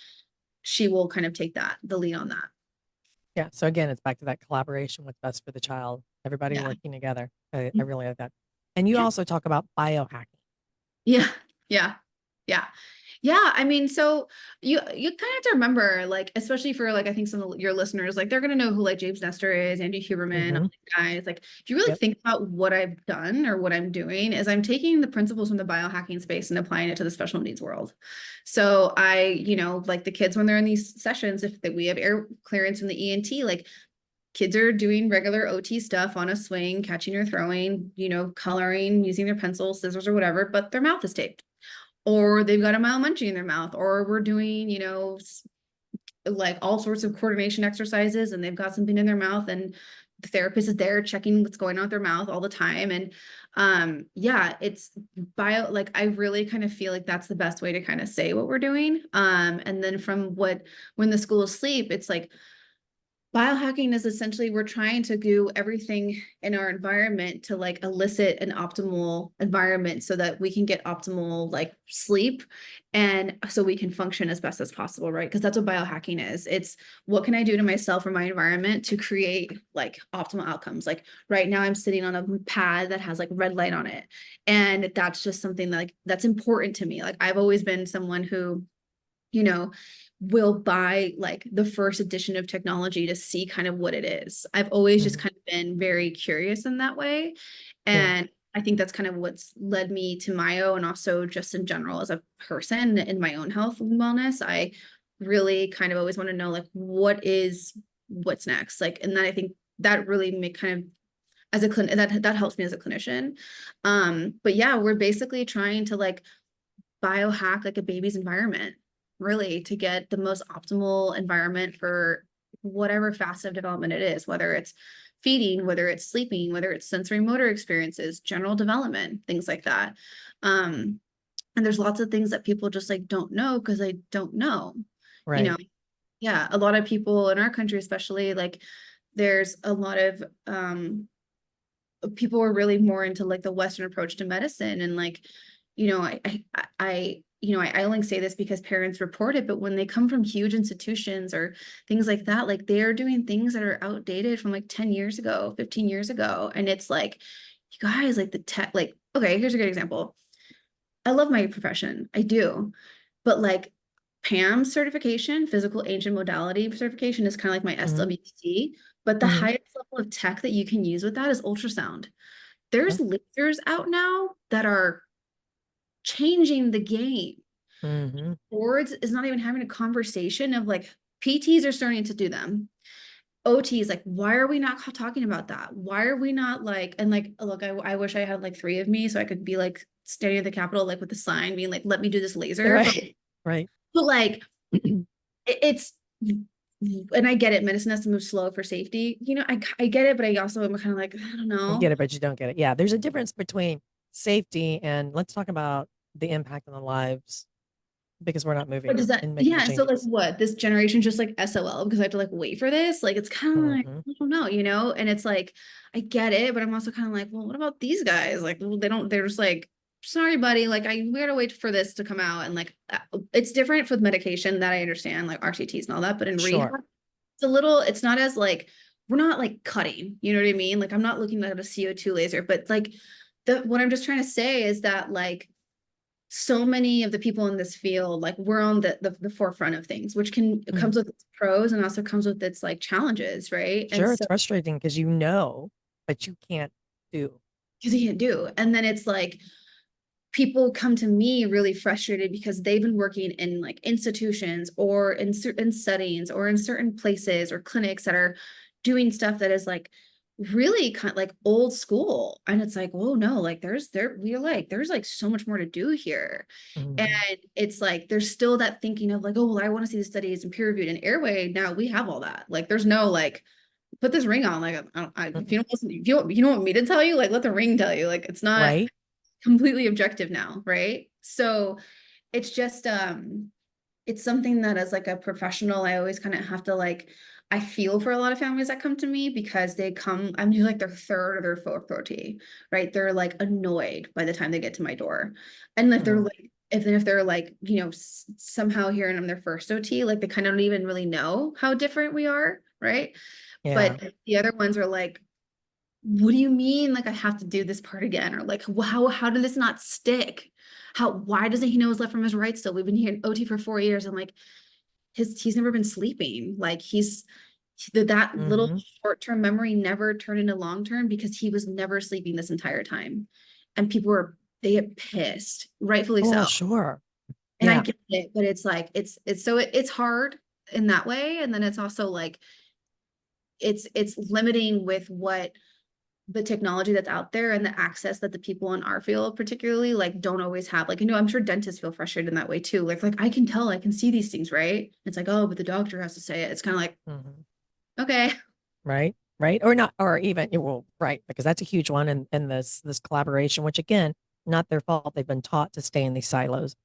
she will kind of take the lead on that. Yeah. So again, it's back to that collaboration, what's best for the child, everybody Yeah. working together. I really like that. And you Yeah. also talk about biohacking. Yeah. Yeah. Yeah. Yeah, I mean, so you kind of have to remember, like, especially for like I think some of your listeners, like they're gonna know who like James Nestor is, Andy Huberman, all Hmm. these guys. Like, if you really Yep. think about what I've done or what I'm doing, is I'm taking the principles from the biohacking space and applying it to the special needs world. So like the kids when they're in these sessions, if that we have air clearance from the ENT, like kids are doing regular OT stuff on a swing, catching or throwing, coloring, using their pencils, scissors, or whatever, but their mouth is taped or they've got a mild munchie in their mouth, or we're doing, like all sorts of coordination exercises and they've got something in their mouth and the therapist is there checking what's going on with their mouth all the time. And yeah, it's like I really kind of feel like that's the best way to kind of say what we're doing. And then when the school is asleep, it's like biohacking is essentially we're trying to do everything in our environment to like elicit an optimal environment so that we can get optimal like sleep and so we can function as best as possible, right? Because that's what biohacking is. It's what can I do to myself or my environment to create like optimal outcomes. Like right now I'm sitting on a pad that has like red light on it. And that's just something that, like that's important to me. Like I've always been someone who you know, will buy like the first edition of technology to see kind of what it is. I've always just Hmm. kind of been very curious in that way. Yeah. And I think that's kind of what's led me to Myo and also just in general as a person in my own health and wellness. I really kind of always want to know like what's next. Like, and then I think that really make kind of as a clinic that helps me as a clinician. But yeah, we're basically trying to like biohack like a baby's environment, really, to get the most optimal environment for whatever facet of development it is, whether it's feeding, whether it's sleeping, whether it's sensory motor experiences, general development, things like that. And there's lots of things that people just like don't know because they don't know, you know. Right. Yeah, a lot of people in our country, especially like there's a lot of people are really more into like the Western approach to medicine and like, I only say this because parents report it, but when they come from huge institutions or things like that, like they're doing things that are outdated from like 10 years ago, 15 years ago. And it's like, you guys, like the tech, like, okay, here's a good example. I love my profession. I do. But like PAM certification, physical agent modality certification is kind of like my Hmm. SWC, but the Hmm. highest level of tech that you can use with that is ultrasound. There's Yeah. lasers out now that are changing the game. Hmm. Boards is not even having a conversation of like PTs are starting to do them. OT is like, why are we not talking about that? Why are we not like, and like, look, I wish I had like 3 of me so I could be like standing at the Capitol, like with the sign being like, let me do this laser. But, Right. Right. but like, it's and I get it, medicine has to move slow for safety. I get it, but I also am kind of like, I don't You know. get it, but you don't get it. Yeah, there's a difference between safety and let's talk about the impact on the lives because we're not What moving does that, and making yeah, so like changes. what, this generation just like SOL because I have to like wait for this? Like it's kind of like, Hmm. I don't know, and it's like I get it, but I'm also kind of like, well, what about these guys? Like, well, they're just like, sorry, buddy, like we gotta wait for this to come out. And like it's different with medication that I understand, like RCTs and all that, but in rehab, Sure. it's not as like we're not like cutting, you know what I mean? Like I'm not looking at a CO2 laser, but like what I'm just trying to say is that like so many of the people in this field, like we're on the forefront of things, which Mhm. comes with its pros and also comes with its like challenges, right? And Sure, so it's frustrating because you know, but you can't do. because you can't do. And then it's like people come to me really frustrated because they've been working in like institutions or in certain settings or in certain places or clinics that are doing stuff that is like really kind of like old school. And it's like, oh no, like there's like so much more to do here. And Mhm. it's like there's still that thinking of like, oh well, I want to see the studies and peer reviewed and Airway. Now we have all that. Like there's no like put this ring on. Like if you Mhm. don't listen, if you don't want me to tell you, like let the ring tell you. Like it's not Right? completely objective now, right? So it's just it's something that as like a professional, I always kind of have to like I feel for a lot of families that come to me because I'm usually like their third or their fourth OT, right? They're like annoyed by the time they get to my door. And if they're Mhm. like if they're like, somehow here and I'm their first OT, like they kind of don't even really know how different we are, right? Yeah. But the other ones are like, what do you mean like I have to do this part again? Or like how did this not stick? Why doesn't he know his left from his right still? We've been here in OT for 4 years and like he's never been sleeping. Like that little Hmm. short-term memory never turned into long-term because he was never sleeping this entire time. And they get pissed, rightfully Oh, well, so. sure. And I Yeah. get it, but it's like it's hard in that way. And then it's also like it's limiting with what the technology that's out there and the access that the people in our field particularly like don't always have. Like, I'm sure dentists feel frustrated in that way too. Like I can tell, I can see these things, right? It's like, oh, but the doctor has to say it. It's kind of like, Hmm. okay. Right. Right. Or not, or even, well, right, because that's a huge one in this collaboration, which again, not their fault. They've been taught to stay in these silos.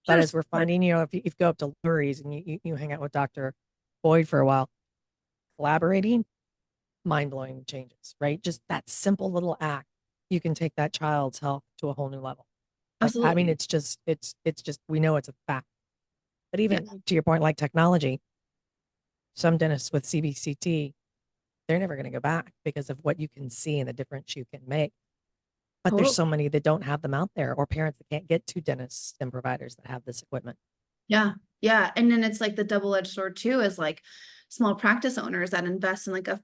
But Sure. as we're finding, if you go up to Lurie's and you hang out with Dr. Boyd for a while, collaborating, mind-blowing changes, right? Just that simple little act, you can take that child's health to a whole new level. Like, I mean, Absolutely. it's just we know it's a fact. But Yeah. even to your point, like technology, some dentists with CBCT, they're never going to go back because of what you can see and the difference you can make. But there's Totally. so many that don't have them out there, or parents that can't get to dentists and providers that have this equipment. Yeah. Yeah. And then it's like the double-edged sword too, is like small practice owners that invest in like a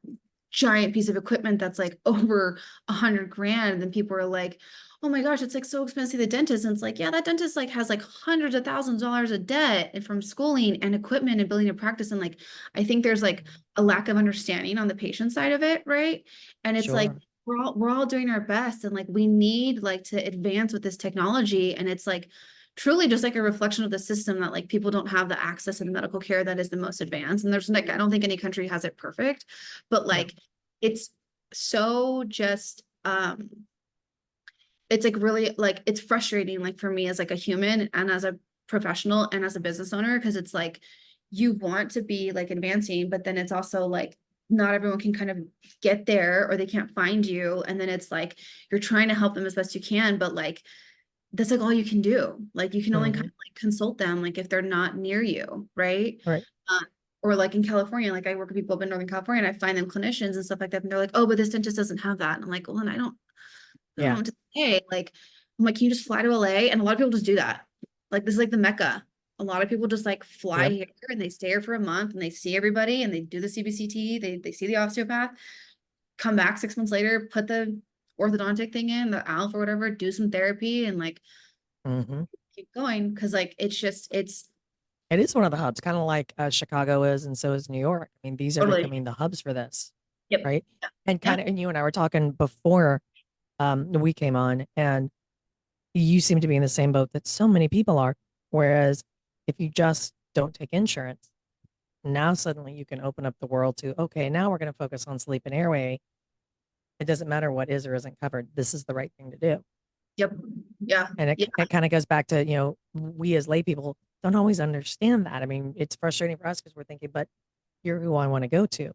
giant piece of equipment that's like over 100 grand. And then people are like, oh my gosh, it's like so expensive, the dentist. And it's like, yeah, that dentist like has like hundreds of thousands of dollars of debt and from schooling and equipment and building a practice. And like, I think there's like a lack of understanding on the patient side of it, right? And it's like, Sure. we're all doing our best and like we need like to advance with this technology. And it's like truly just like a reflection of the system that like people don't have the access to the medical care that is the most advanced. And there's like, I don't think any country has it perfect, but No. like it's so just it's like really like it's frustrating like for me as like a human and as a professional and as a business owner because it's like you want to be like advancing but then it's also like not everyone can kind of get there or they can't find you and then it's like you're trying to help them as best you can but like that's like all you can do. Like you can only kind Hmm. of like consult them like if they're not near you, right? Right. Uh, or like in California, like I work with people up in Northern California and I find them clinicians and stuff like that. And they're like, oh, but this dentist doesn't have that. And I'm like, well, then I don't know Yeah. what to say. Like, I'm like, can you just fly to LA? And a lot of people just do that. Like this is like the Mecca. A lot of people just like fly Yep. here and they stay here for a month and they see everybody and they do the CBCT, they see the osteopath, come back 6 months later, put the orthodontic thing in, the ALF or whatever, do some therapy and like Hmm. keep going. Cause like it's It is one of the hubs, kind of like Chicago is, and so is New York. I mean, these are totally, becoming the hubs for this, yep. right? And Yeah. kind of, and you and I were talking before we came on, and you seem to be in the same boat that so many people are. Whereas if you just don't take insurance, Now suddenly you can open up the world to, okay, now we're going to focus on sleep and airway. It doesn't matter what is or isn't covered. This is the right thing to do. Yep. Yeah. And Yeah. it kind of goes back to, we as lay people don't always understand that. I mean, it's frustrating for us because we're thinking, but you're who I want to go to.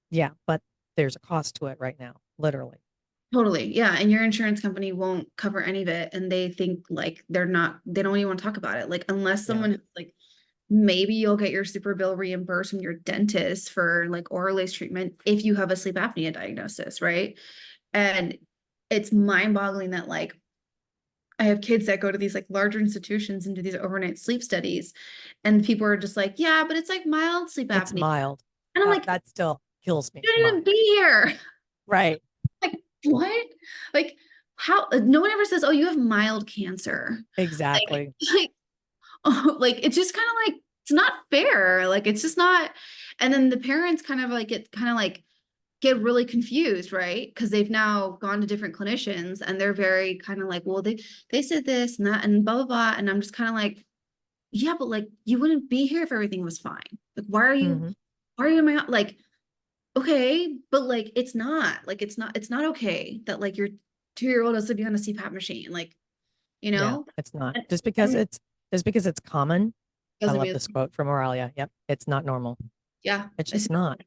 Yeah, but there's a cost to it right now, literally. Totally. Yeah. And your insurance company won't cover any of it. And they think like they don't even want to talk about it. Like, unless Yeah. someone like, maybe you'll get your super bill reimbursed from your dentist for like oral lace treatment if you have a sleep apnea diagnosis, right? And it's mind-boggling that like I have kids that go to these like larger institutions and do these overnight sleep studies, and people are just like, yeah, but it's like mild sleep It's apnea. mild. And I'm like, That still kills me. you It's don't even mild. be here. Right. Like, what? Like, how? No one ever says, oh, you have mild cancer. Like, Exactly. like, oh, like it's just kind of like, it's not fair. Like, it's just not. And then the parents kind of like get really confused, right? Because they've now gone to different clinicians and they're very kind of like, well, they said this and that and blah blah blah. And I'm just kind of like, yeah, but like you wouldn't be here if everything was fine. Like, Mm-hmm. why are you in my like, okay, but like it's not okay that like your 2-year-old has to be on a CPAP machine. Like, you Yeah, know? it's not. And, Just and because it's common. I doesn't love mean this quote from Aurelia. Yep. It's not normal. yeah, It's it's just not.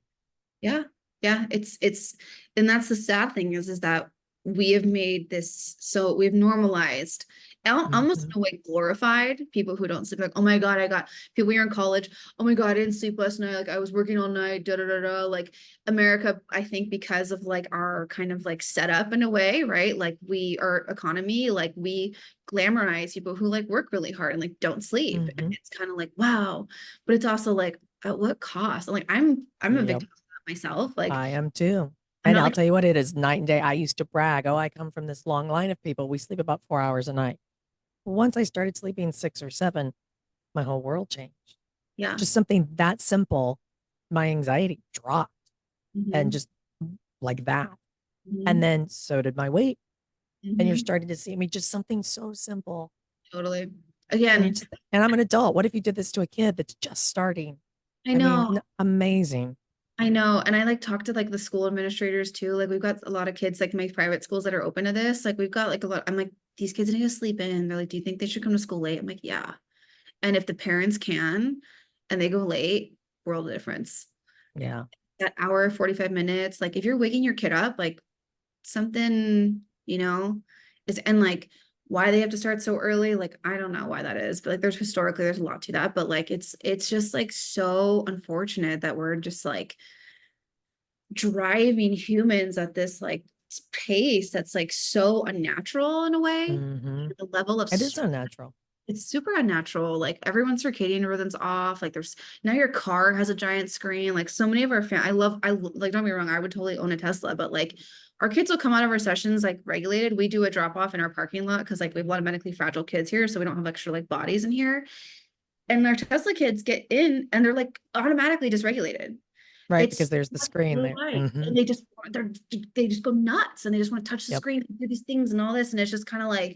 yeah. Yeah. It's, and that's the sad thing is that we have made this, so we've normalized, almost Mm-hmm. in a way glorified people who don't sleep. Like, oh my God, I got people here in college. Oh my God, I didn't sleep last night. Like I was working all night, da da da da. Like America, I think because of like our kind of like setup in a way, right? Like our economy, like we glamorize people who like work really hard and like don't sleep. And Mm-hmm. it's kind of like, wow. But it's also like, at what cost? Like I'm a Yep. victim myself. Like I am too. I'm And not I'll like, tell you what, it is night and day. I used to brag, oh, I come from this long line of people. We sleep about 4 hours a night. Once I started sleeping 6 or 7, my whole world changed. yeah. Just something that simple, my anxiety dropped and Mhm, just like that. And mhm, then so did my weight. And you're mhm. starting to see me just something so simple. Totally. And Again, and I'm an adult. What if you did this to a kid that's just starting? I I mean, know, amazing. I know. And I like talk to like the school administrators too. Like we've got a lot of kids, like my private schools that are open to this. Like we've got like a lot. I'm like, these kids need to sleep in. They're like, do you think they should come to school late? I'm like, yeah. And if the parents can and they go late, world of difference. Yeah. That hour, 45 minutes, like if you're waking your kid up, like something, is, and like why they have to start so early, like I don't know why that is, but like there's a lot to that, but like it's just like so unfortunate that we're just like driving humans at this like pace that's like so unnatural in a way. Hmm. The level of It is unnatural. it's super unnatural. Like everyone's circadian rhythms off. Like there's now your car has a giant screen. Like so many of our like don't be wrong, I would totally own a Tesla, but like our kids will come out of our sessions like regulated. We do a drop off in our parking lot because like we have a lot of medically fragile kids here, so we don't have extra like bodies in here. And our Tesla kids get in and they're like automatically dysregulated. Right. Because It's there's the screen really there. right. Hmm. And they just go nuts and they just want to touch the Yep. screen and do these things and all this. And it's just kind of like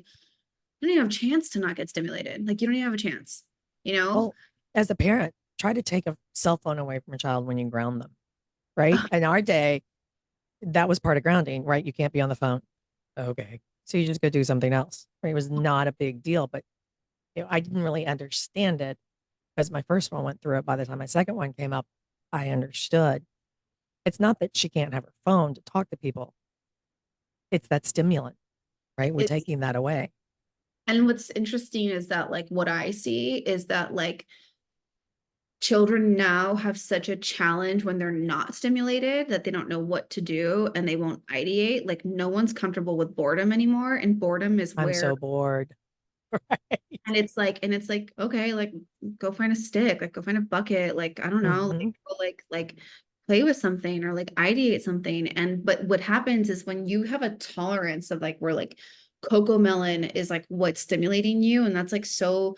you don't even have a chance to not get stimulated. Like you don't even have a chance, you know? Well, as a parent, try to take a cell phone away from a child when you ground them. Right. In our day, that was part of grounding, right? You can't be on the phone. Okay. So you just go do something else. Right? It was not a big deal, but I didn't really understand it as my first one went through it. By the time my second one came up, I understood. It's not that she can't have her phone to talk to people. It's that stimulant, right? We're It's taking that away. and what's interesting is that like what I see is that like children now have such a challenge when they're not stimulated that they don't know what to do and they won't ideate. Like no one's comfortable with boredom anymore. And boredom is I'm where so bored. Right. and it's like, okay, like go find a stick, like go find a bucket, like I don't know, Hmm. like go, like play with something or like ideate something. And but what happens is when you have a tolerance of like where like cocoa melon is like what's stimulating you, and that's like so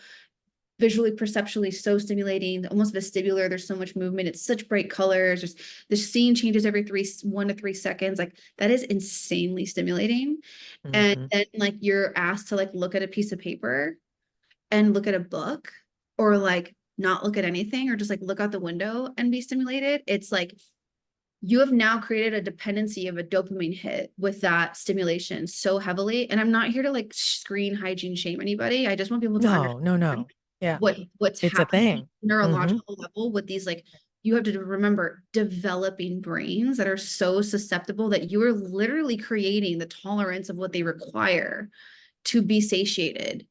visually perceptually so stimulating, almost vestibular. There's so much movement. It's such bright colors. Just the scene changes every 1 to 3 seconds. Like that is insanely stimulating. And Hmm. then like you're asked to like look at a piece of paper and look at a book or like not look at anything or just like look out the window and be stimulated. It's like you have now created a dependency of a dopamine hit with that stimulation so heavily. And I'm not here to like screen hygiene shame anybody. I just want people to No, understand no, no. Yeah. what's It's a happening thing. Hmm. neurological level with these like you have to remember developing brains that are so susceptible that you are literally creating the tolerance of what they require to be satiated.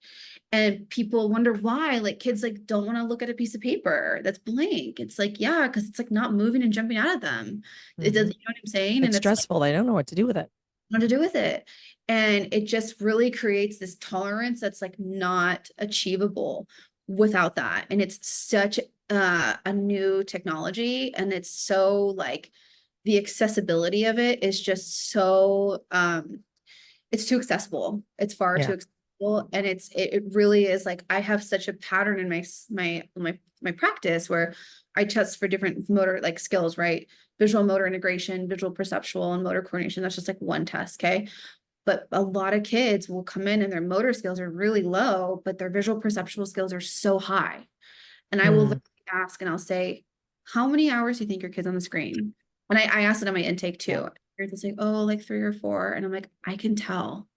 And people wonder why, like kids like don't want to look at a piece of paper that's blank. It's like, yeah, because it's like not moving and jumping out of them. It does, Hmm. you know what I'm saying? It's And it's like stressful. They don't know what to do with it. what to do with it. And it just really creates this tolerance that's like not achievable without that. And it's such a new technology, and it's so like the accessibility of it is just so it's too accessible. It's far too Yeah. accessible. And it really is like I have such a pattern in my practice where I test for different motor like skills, right? Visual motor integration, visual perceptual, and motor coordination. That's just like one test. Okay. But a lot of kids will come in and their motor skills are really low, but their visual perceptual skills are so high. And I will Mm. ask and I'll say, how many hours do you think your kid's on the screen? And I asked it on my intake Yeah. too. They'll say, oh, like 3 or 4. And I'm like, I can tell.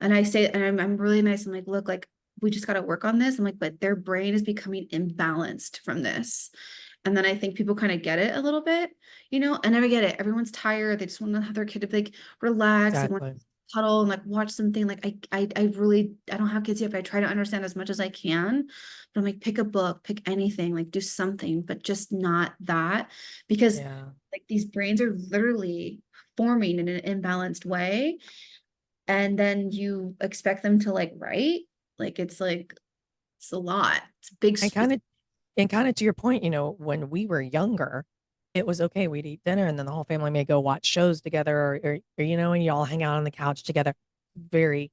And I say, and I'm really nice. I'm like, look, like we just got to work on this. I'm like, but their brain is becoming imbalanced from this. And then I think people kind of get it a little bit, I never get it. Everyone's tired. They just want to have their kid to like relax. They want Exactly. to cuddle and like watch something. Like I don't have kids yet, but I try to understand as much as I can. But I'm like, pick a book, pick anything, like do something, but just not that because Yeah. like these brains are literally forming in an imbalanced way, and then you expect them to like write like it's a lot, it's a big And kind of to your point, when we were younger, it was okay. We'd eat dinner and then the whole family may go watch shows together and you all hang out on the couch together. Very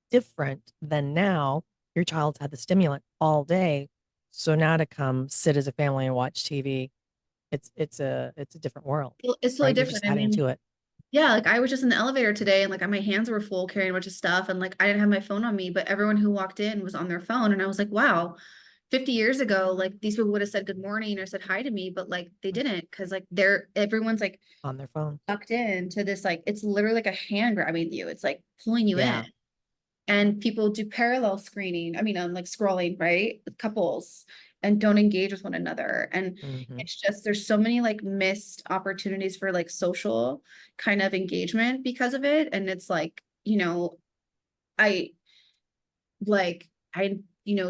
different than now. Your child's had the stimulant all day. So now to come sit as a family and watch TV, it's a different world, it's totally right? You're different. just I adding mean, to it. yeah, like I was just in the elevator today and like my hands were full carrying a bunch of stuff and like I didn't have my phone on me, but everyone who walked in was on their phone and I was like, wow, 50 years ago, like these people would have said good morning or said hi to me, but like they didn't because like everyone's like On their phone. sucked into this, like it's literally like a hand grabbing you. It's like pulling you in. Yeah. And people do parallel screening. I mean, like scrolling, right? With couples and don't engage with one another. And Hmm. it's just, there's so many like missed opportunities for like social kind of engagement because of it. And it's like, I like,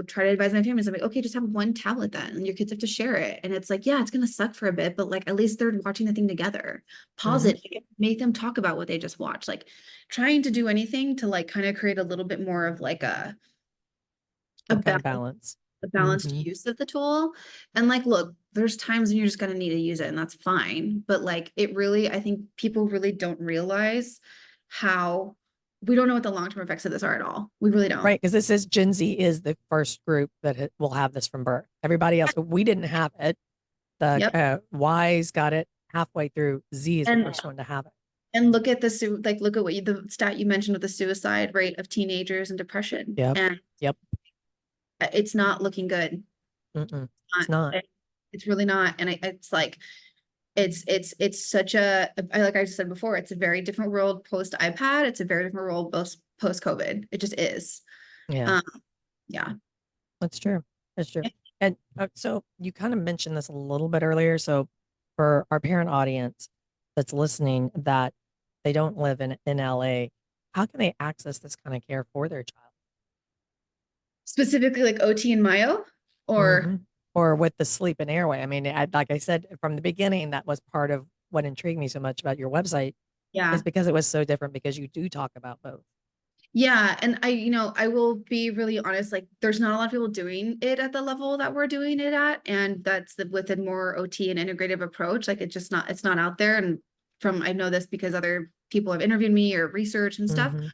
try to advise my families. I'm like, okay, just have one tablet then, and your kids have to share it. And it's like, yeah, it's gonna suck for a bit, but like at least they're watching the thing together. Pause Hmm. it, make them talk about what they just watched. Like trying to do anything to like kind of create a little bit more of like a Some kind of balance, balance. a balanced Hmm. use of the tool. And like, look, there's times when you're just gonna need to use it, and that's fine. But like it really, I think people really don't realize how we don't know what the long-term effects of this are at all. We really don't. Right. Because this is Gen Z is the first group that will have this from birth. Everybody else, we didn't have it. The Yep. Y's got it halfway through. Z is the And first one to have it. And look at look at the stat you mentioned with the suicide rate of teenagers and depression. Yep. And Yep. it's not looking good. Mm-mm. It's Not, not. it's really not. And it's like, it's such like I just said before, it's a very different world post iPad. It's a very different world post COVID. It just is. Yeah, Um, yeah. that's true. That's true. And so you kind of mentioned this a little bit earlier. So for our parent audience that's listening that they don't live in LA, how can they access this kind of care for their child? Specifically like OT and Mayo or Hmm. Or with the sleep and airway. I mean, like I said from the beginning, that was part of what intrigued me so much about your website yeah. is because it was so different because you do talk about both. Yeah, and I will be really honest, like there's not a lot of people doing it at the level that we're doing it at, and that's with a more OT and integrative approach. Like it's not out there. And I know this because other people have interviewed me or research and stuff. Hmm.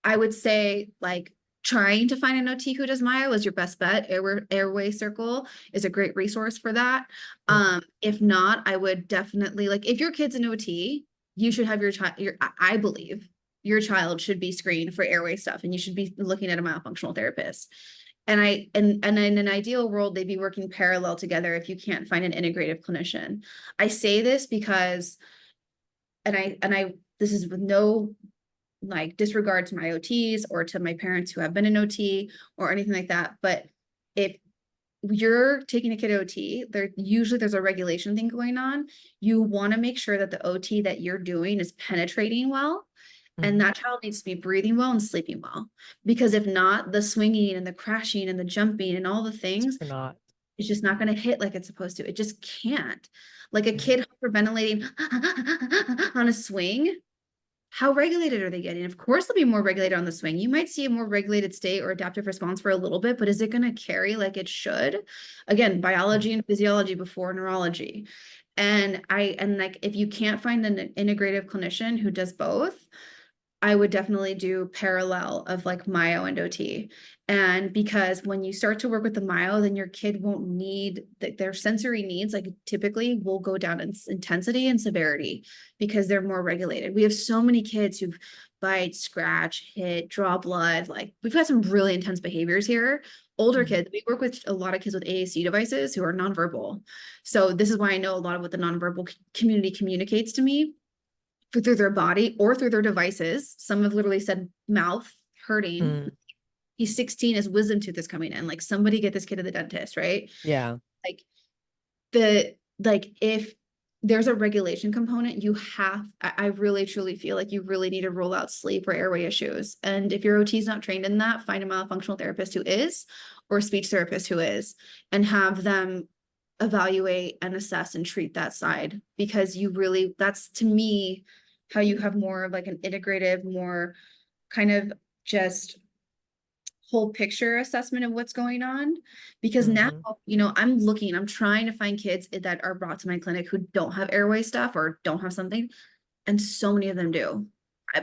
I would say like trying to find an OT who does Maya is your best bet. Airway Circle is a great resource for that. Okay. If not, I would definitely like if your kid's an OT, you should have your child. I believe your child should be screened for airway stuff, and you should be looking at a myofunctional therapist. And in an ideal world, they'd be working parallel together if you can't find an integrative clinician. I say this because, this is with no like disregard to my OTs or to my parents who have been in OT or anything like that. But if you're taking a kid OT, there's a regulation thing going on. You want to make sure that the OT that you're doing is penetrating well. And that child needs to be breathing well and sleeping well. Because if not, the swinging and the crashing and the jumping and all the things, it's just not going to hit like it's supposed to. It just can't. Like a kid hyperventilating on a swing, how regulated are they getting? Of course, they'll be more regulated on the swing. You might see a more regulated state or adaptive response for a little bit, but is it going to carry like it should? Again, biology and physiology before neurology. And like, if you can't find an integrative clinician who does both, I would definitely do parallel of like myo and OT. And because when you start to work with the myo, then your kid won't need their sensory needs, like typically will go down in intensity and severity because they're more regulated. We have so many kids who bite, scratch, hit, draw blood. Like we've got some really intense behaviors here. Older kids, we work with a lot of kids with AAC devices who are nonverbal. So this is why I know a lot of what the nonverbal community communicates to me through their body or through their devices. Some have literally said mouth hurting. He's 16, his wisdom tooth is coming in. Like somebody get this kid to the dentist, right? Yeah. Like if there's a regulation component, I really truly feel like you really need to rule out sleep or airway issues. And if your OT is not trained in that, find a myofunctional therapist who is, or a speech therapist who is, and have them evaluate and assess and treat that side, because that's to me how you have more of like an integrative, more kind of just whole picture assessment of what's going on. Because now, I'm trying to find kids that are brought to my clinic who don't have airway stuff or don't have something, and so many of them do.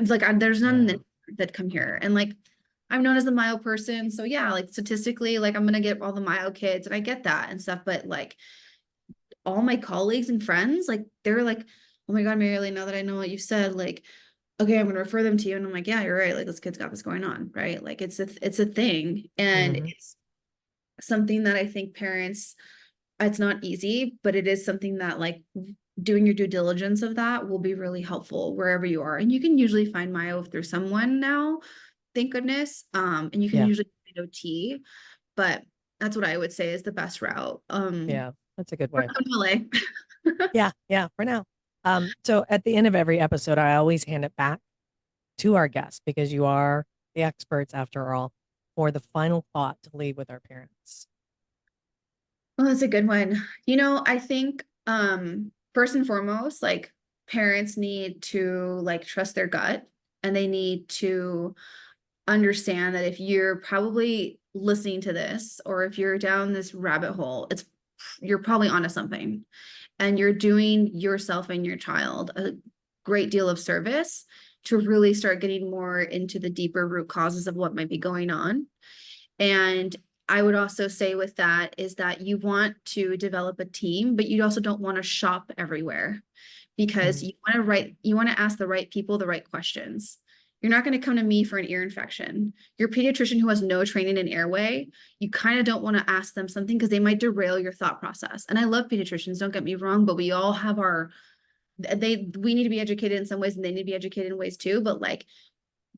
There's none that come here, and like I'm known as the myo person, so yeah, like statistically, like I'm gonna get all the myo kids, and I get that and stuff, but like all my colleagues and friends, like they're like, oh my God, Marielly, now that I know what you said, like, okay, I'm gonna refer them to you. And I'm like, yeah, you're right. Like this kid's got this going on, right? Like it's a thing. And it's something that I think parents, it's not easy, but it is something that like doing your due diligence of that will be really helpful wherever you are. And you can usually find myo through someone now, thank goodness. And you can usually find OT, but that's what I would say is the best route. Yeah, that's a good way. LA. Yeah, for now. So at the end of every episode, I always hand it back to our guests because you are the experts after all, for the final thought to leave with our parents. Well, that's a good one. I think first and foremost, like parents need to like trust their gut, and they need to understand that if you're probably listening to this or if you're down this rabbit hole, you're probably onto something, and you're doing yourself and your child a great deal of service to really start getting more into the deeper root causes of what might be going on. And I would also say with that is that you want to develop a team, but you also don't want to shop everywhere, because you want to ask the right people the right questions. You're not going to come to me for an ear infection. Your pediatrician who has no training in airway, you kind of don't want to ask them something because they might derail your thought process. And I love pediatricians, don't get me wrong, but we all have we need to be educated in some ways and they need to be educated in ways too. But like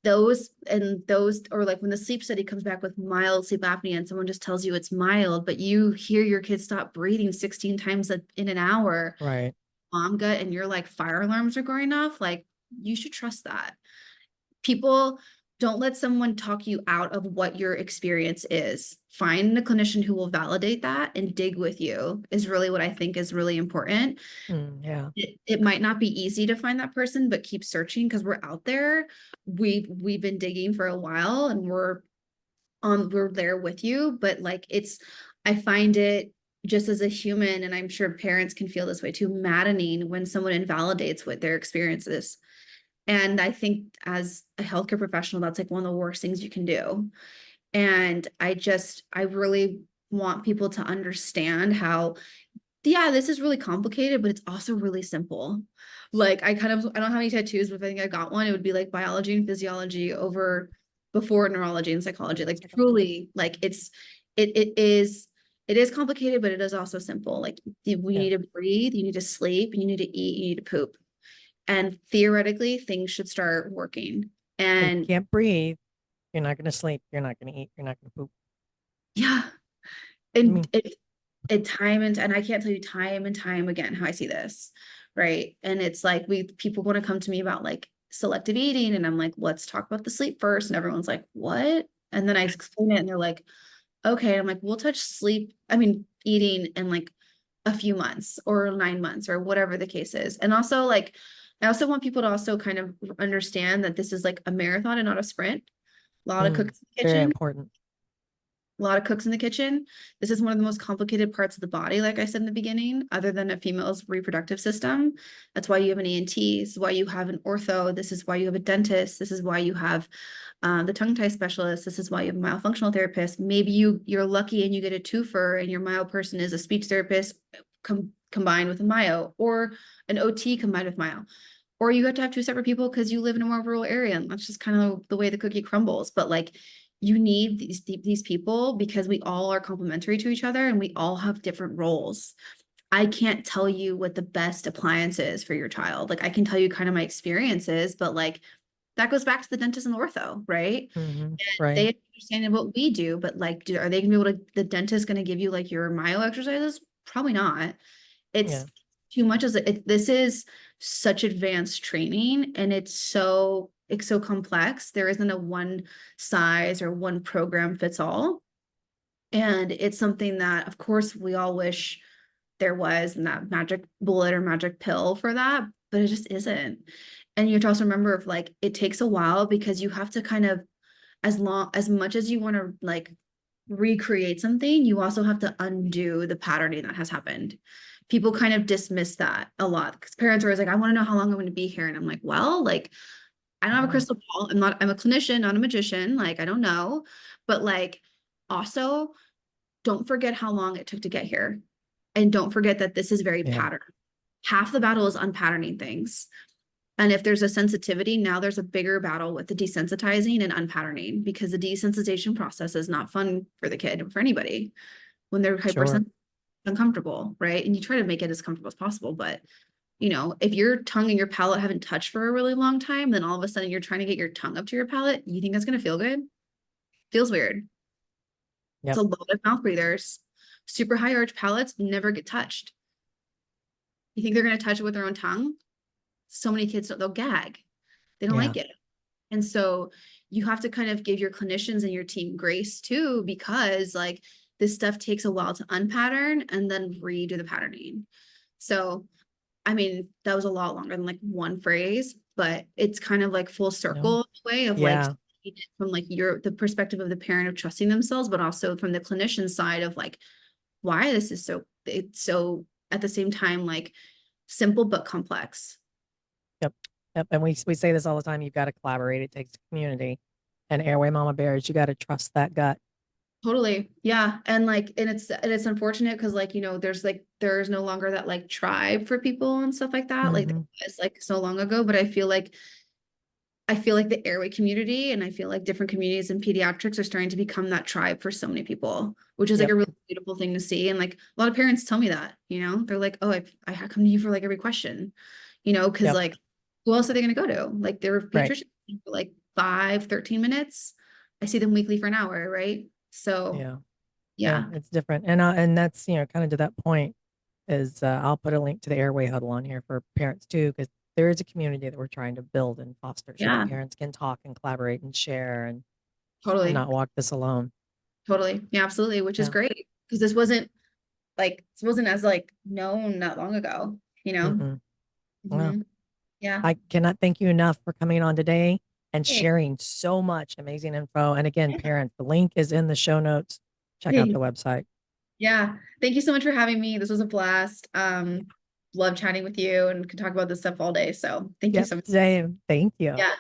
those, or like when the sleep study comes back with mild sleep apnea and someone just tells you it's mild, but you hear your kid stop breathing 16 times in an hour, right? Mom gut, and you're like fire alarms are going off. Like you should trust that. People, don't let someone talk you out of what your experience is. Find a clinician who will validate that and dig with you is really what I think is really important. Yeah. It might not be easy to find that person, but keep searching because we're out there. We've been digging for a while and we're there with you. But like I find it just as a human, and I'm sure parents can feel this way too, maddening when someone invalidates what their experience is. And I think as a healthcare professional, that's like one of the worst things you can do. And I really want people to understand how, yeah, this is really complicated, but it's also really simple. Like I don't have any tattoos, but if I think I got one, it would be like biology and physiology over before neurology and psychology. Like truly, like it is complicated, but it is also simple. Like we Yeah. need to breathe, you need to sleep, you need to eat, you need to poop. And theoretically, things should start working. If And you can't breathe, you're not going to sleep. You're not going to eat. You're not going to poop. yeah, I and mean, it time and I can't tell you time and time again how I see this, right? And it's like people want to come to me about like selective eating, and I'm like, let's talk about the sleep first. And everyone's like, what? And then I explain it, and they're like, okay. I'm like, we'll touch eating in like a few months or 9 months or whatever the case is. And also like, I also want people to also kind of understand that this is like a marathon and not a sprint. A lot of cooks in the very kitchen, important. a lot of cooks in the kitchen. This is one of the most complicated parts of the body, like I said in the beginning, other than a female's reproductive system. That's why you have an ENT. This is why you have an ortho. This is why you have a dentist. This is why you have the tongue tie specialist. This is why you have a myofunctional therapist. Maybe you're lucky and you get a twofer, and your myo person is a speech therapist combined with a myo, or an OT combined with myo. Or you have to have two separate people because you live in a more rural area, and that's just kind of the way the cookie crumbles. But like, you need these people because we all are complementary to each other, and we all have different roles. I can't tell you what the best appliance is for your child. Like I can tell you kind of my experiences, but like that goes back to the dentist and the ortho, right? And Right. they understand what we do, but like, are they gonna be able to, the dentist gonna give you like your myo exercises? Probably not. It's Yeah. too much as this is such advanced training, and it's so complex. There isn't a one size or one program fits all. And it's something that, of course, we all wish there was that magic bullet or magic pill for that, but it just isn't. And you have to also remember if like it takes a while, because you have to kind of, as much as you want to like recreate something, you also have to undo the patterning that has happened. People kind of dismiss that a lot because parents are always like, I want to know how long I'm going to be here. And I'm like, well, like, I don't have a crystal ball. I'm a clinician, not a magician. Like, I don't know. But like, also, don't forget how long it took to get here. And don't forget that this is very Yeah. patterned. Half the battle is unpatterning things. And if there's a sensitivity, now there's a bigger battle with the desensitizing and unpatterning, because the desensitization process is not fun for the kid or for anybody when they're Sure. hypersensitive, uncomfortable, right? And you try to make it as comfortable as possible. But, if your tongue and your palate haven't touched for a really long time, then all of a sudden you're trying to get your tongue up to your palate. You think that's going to feel good? Feels weird. It's Yep. a lot of mouth breathers. Super high arch palates never get touched. You think they're going to touch it with their own tongue? So many kids don't, they'll gag. They don't Yeah. like it. And so you have to kind of give your clinicians and your team grace too, because like this stuff takes a while to unpattern and then redo the patterning. So, I mean, that was a lot longer than like one phrase, but it's kind of like full No. circle way of like Yeah. from like the perspective of the parent of trusting themselves, but also from the clinician side of like why this is it's so at the same time like simple but complex. Yep. Yep. And we say this all the time. You've got to collaborate. It takes a community. And Airway Mama Bears, you got to trust that gut. Totally. Yeah. And like, and it's unfortunate because like, there's no longer that like tribe for people and stuff like that. Like it's like so long ago, but I feel like the airway community, and I feel like different communities in pediatrics are starting to become that tribe for so many people, which is like Yep. a really beautiful thing to see. And like a lot of parents tell me that, they're like, oh, I come to you for like every question, because Yep. like who else are they going to go to? Like their Right. pediatrician for like 13 minutes. I see them weekly for an hour, right? So Yeah. Yeah. yeah. It's different. And that's, kind of to that point is I'll put a link to the Airway Huddle on here for parents too, because there is a community that we're trying to build and foster so that Yeah, parents can talk and collaborate and share and totally. not walk this alone. Totally. Yeah, absolutely. Which is Yeah. great because this wasn't as like known not long ago, you know? Mm-mm. Well, Mhm. Yeah. I cannot thank you enough for coming on today and Hey, sharing so much amazing info. And again, parents, the link is in the show notes. Check out the hey, website. yeah. Thank you so much for having me. This was a blast. Love chatting with you and could talk about this stuff all day. So thank you Yep. so much. Same. Thank you. Yeah.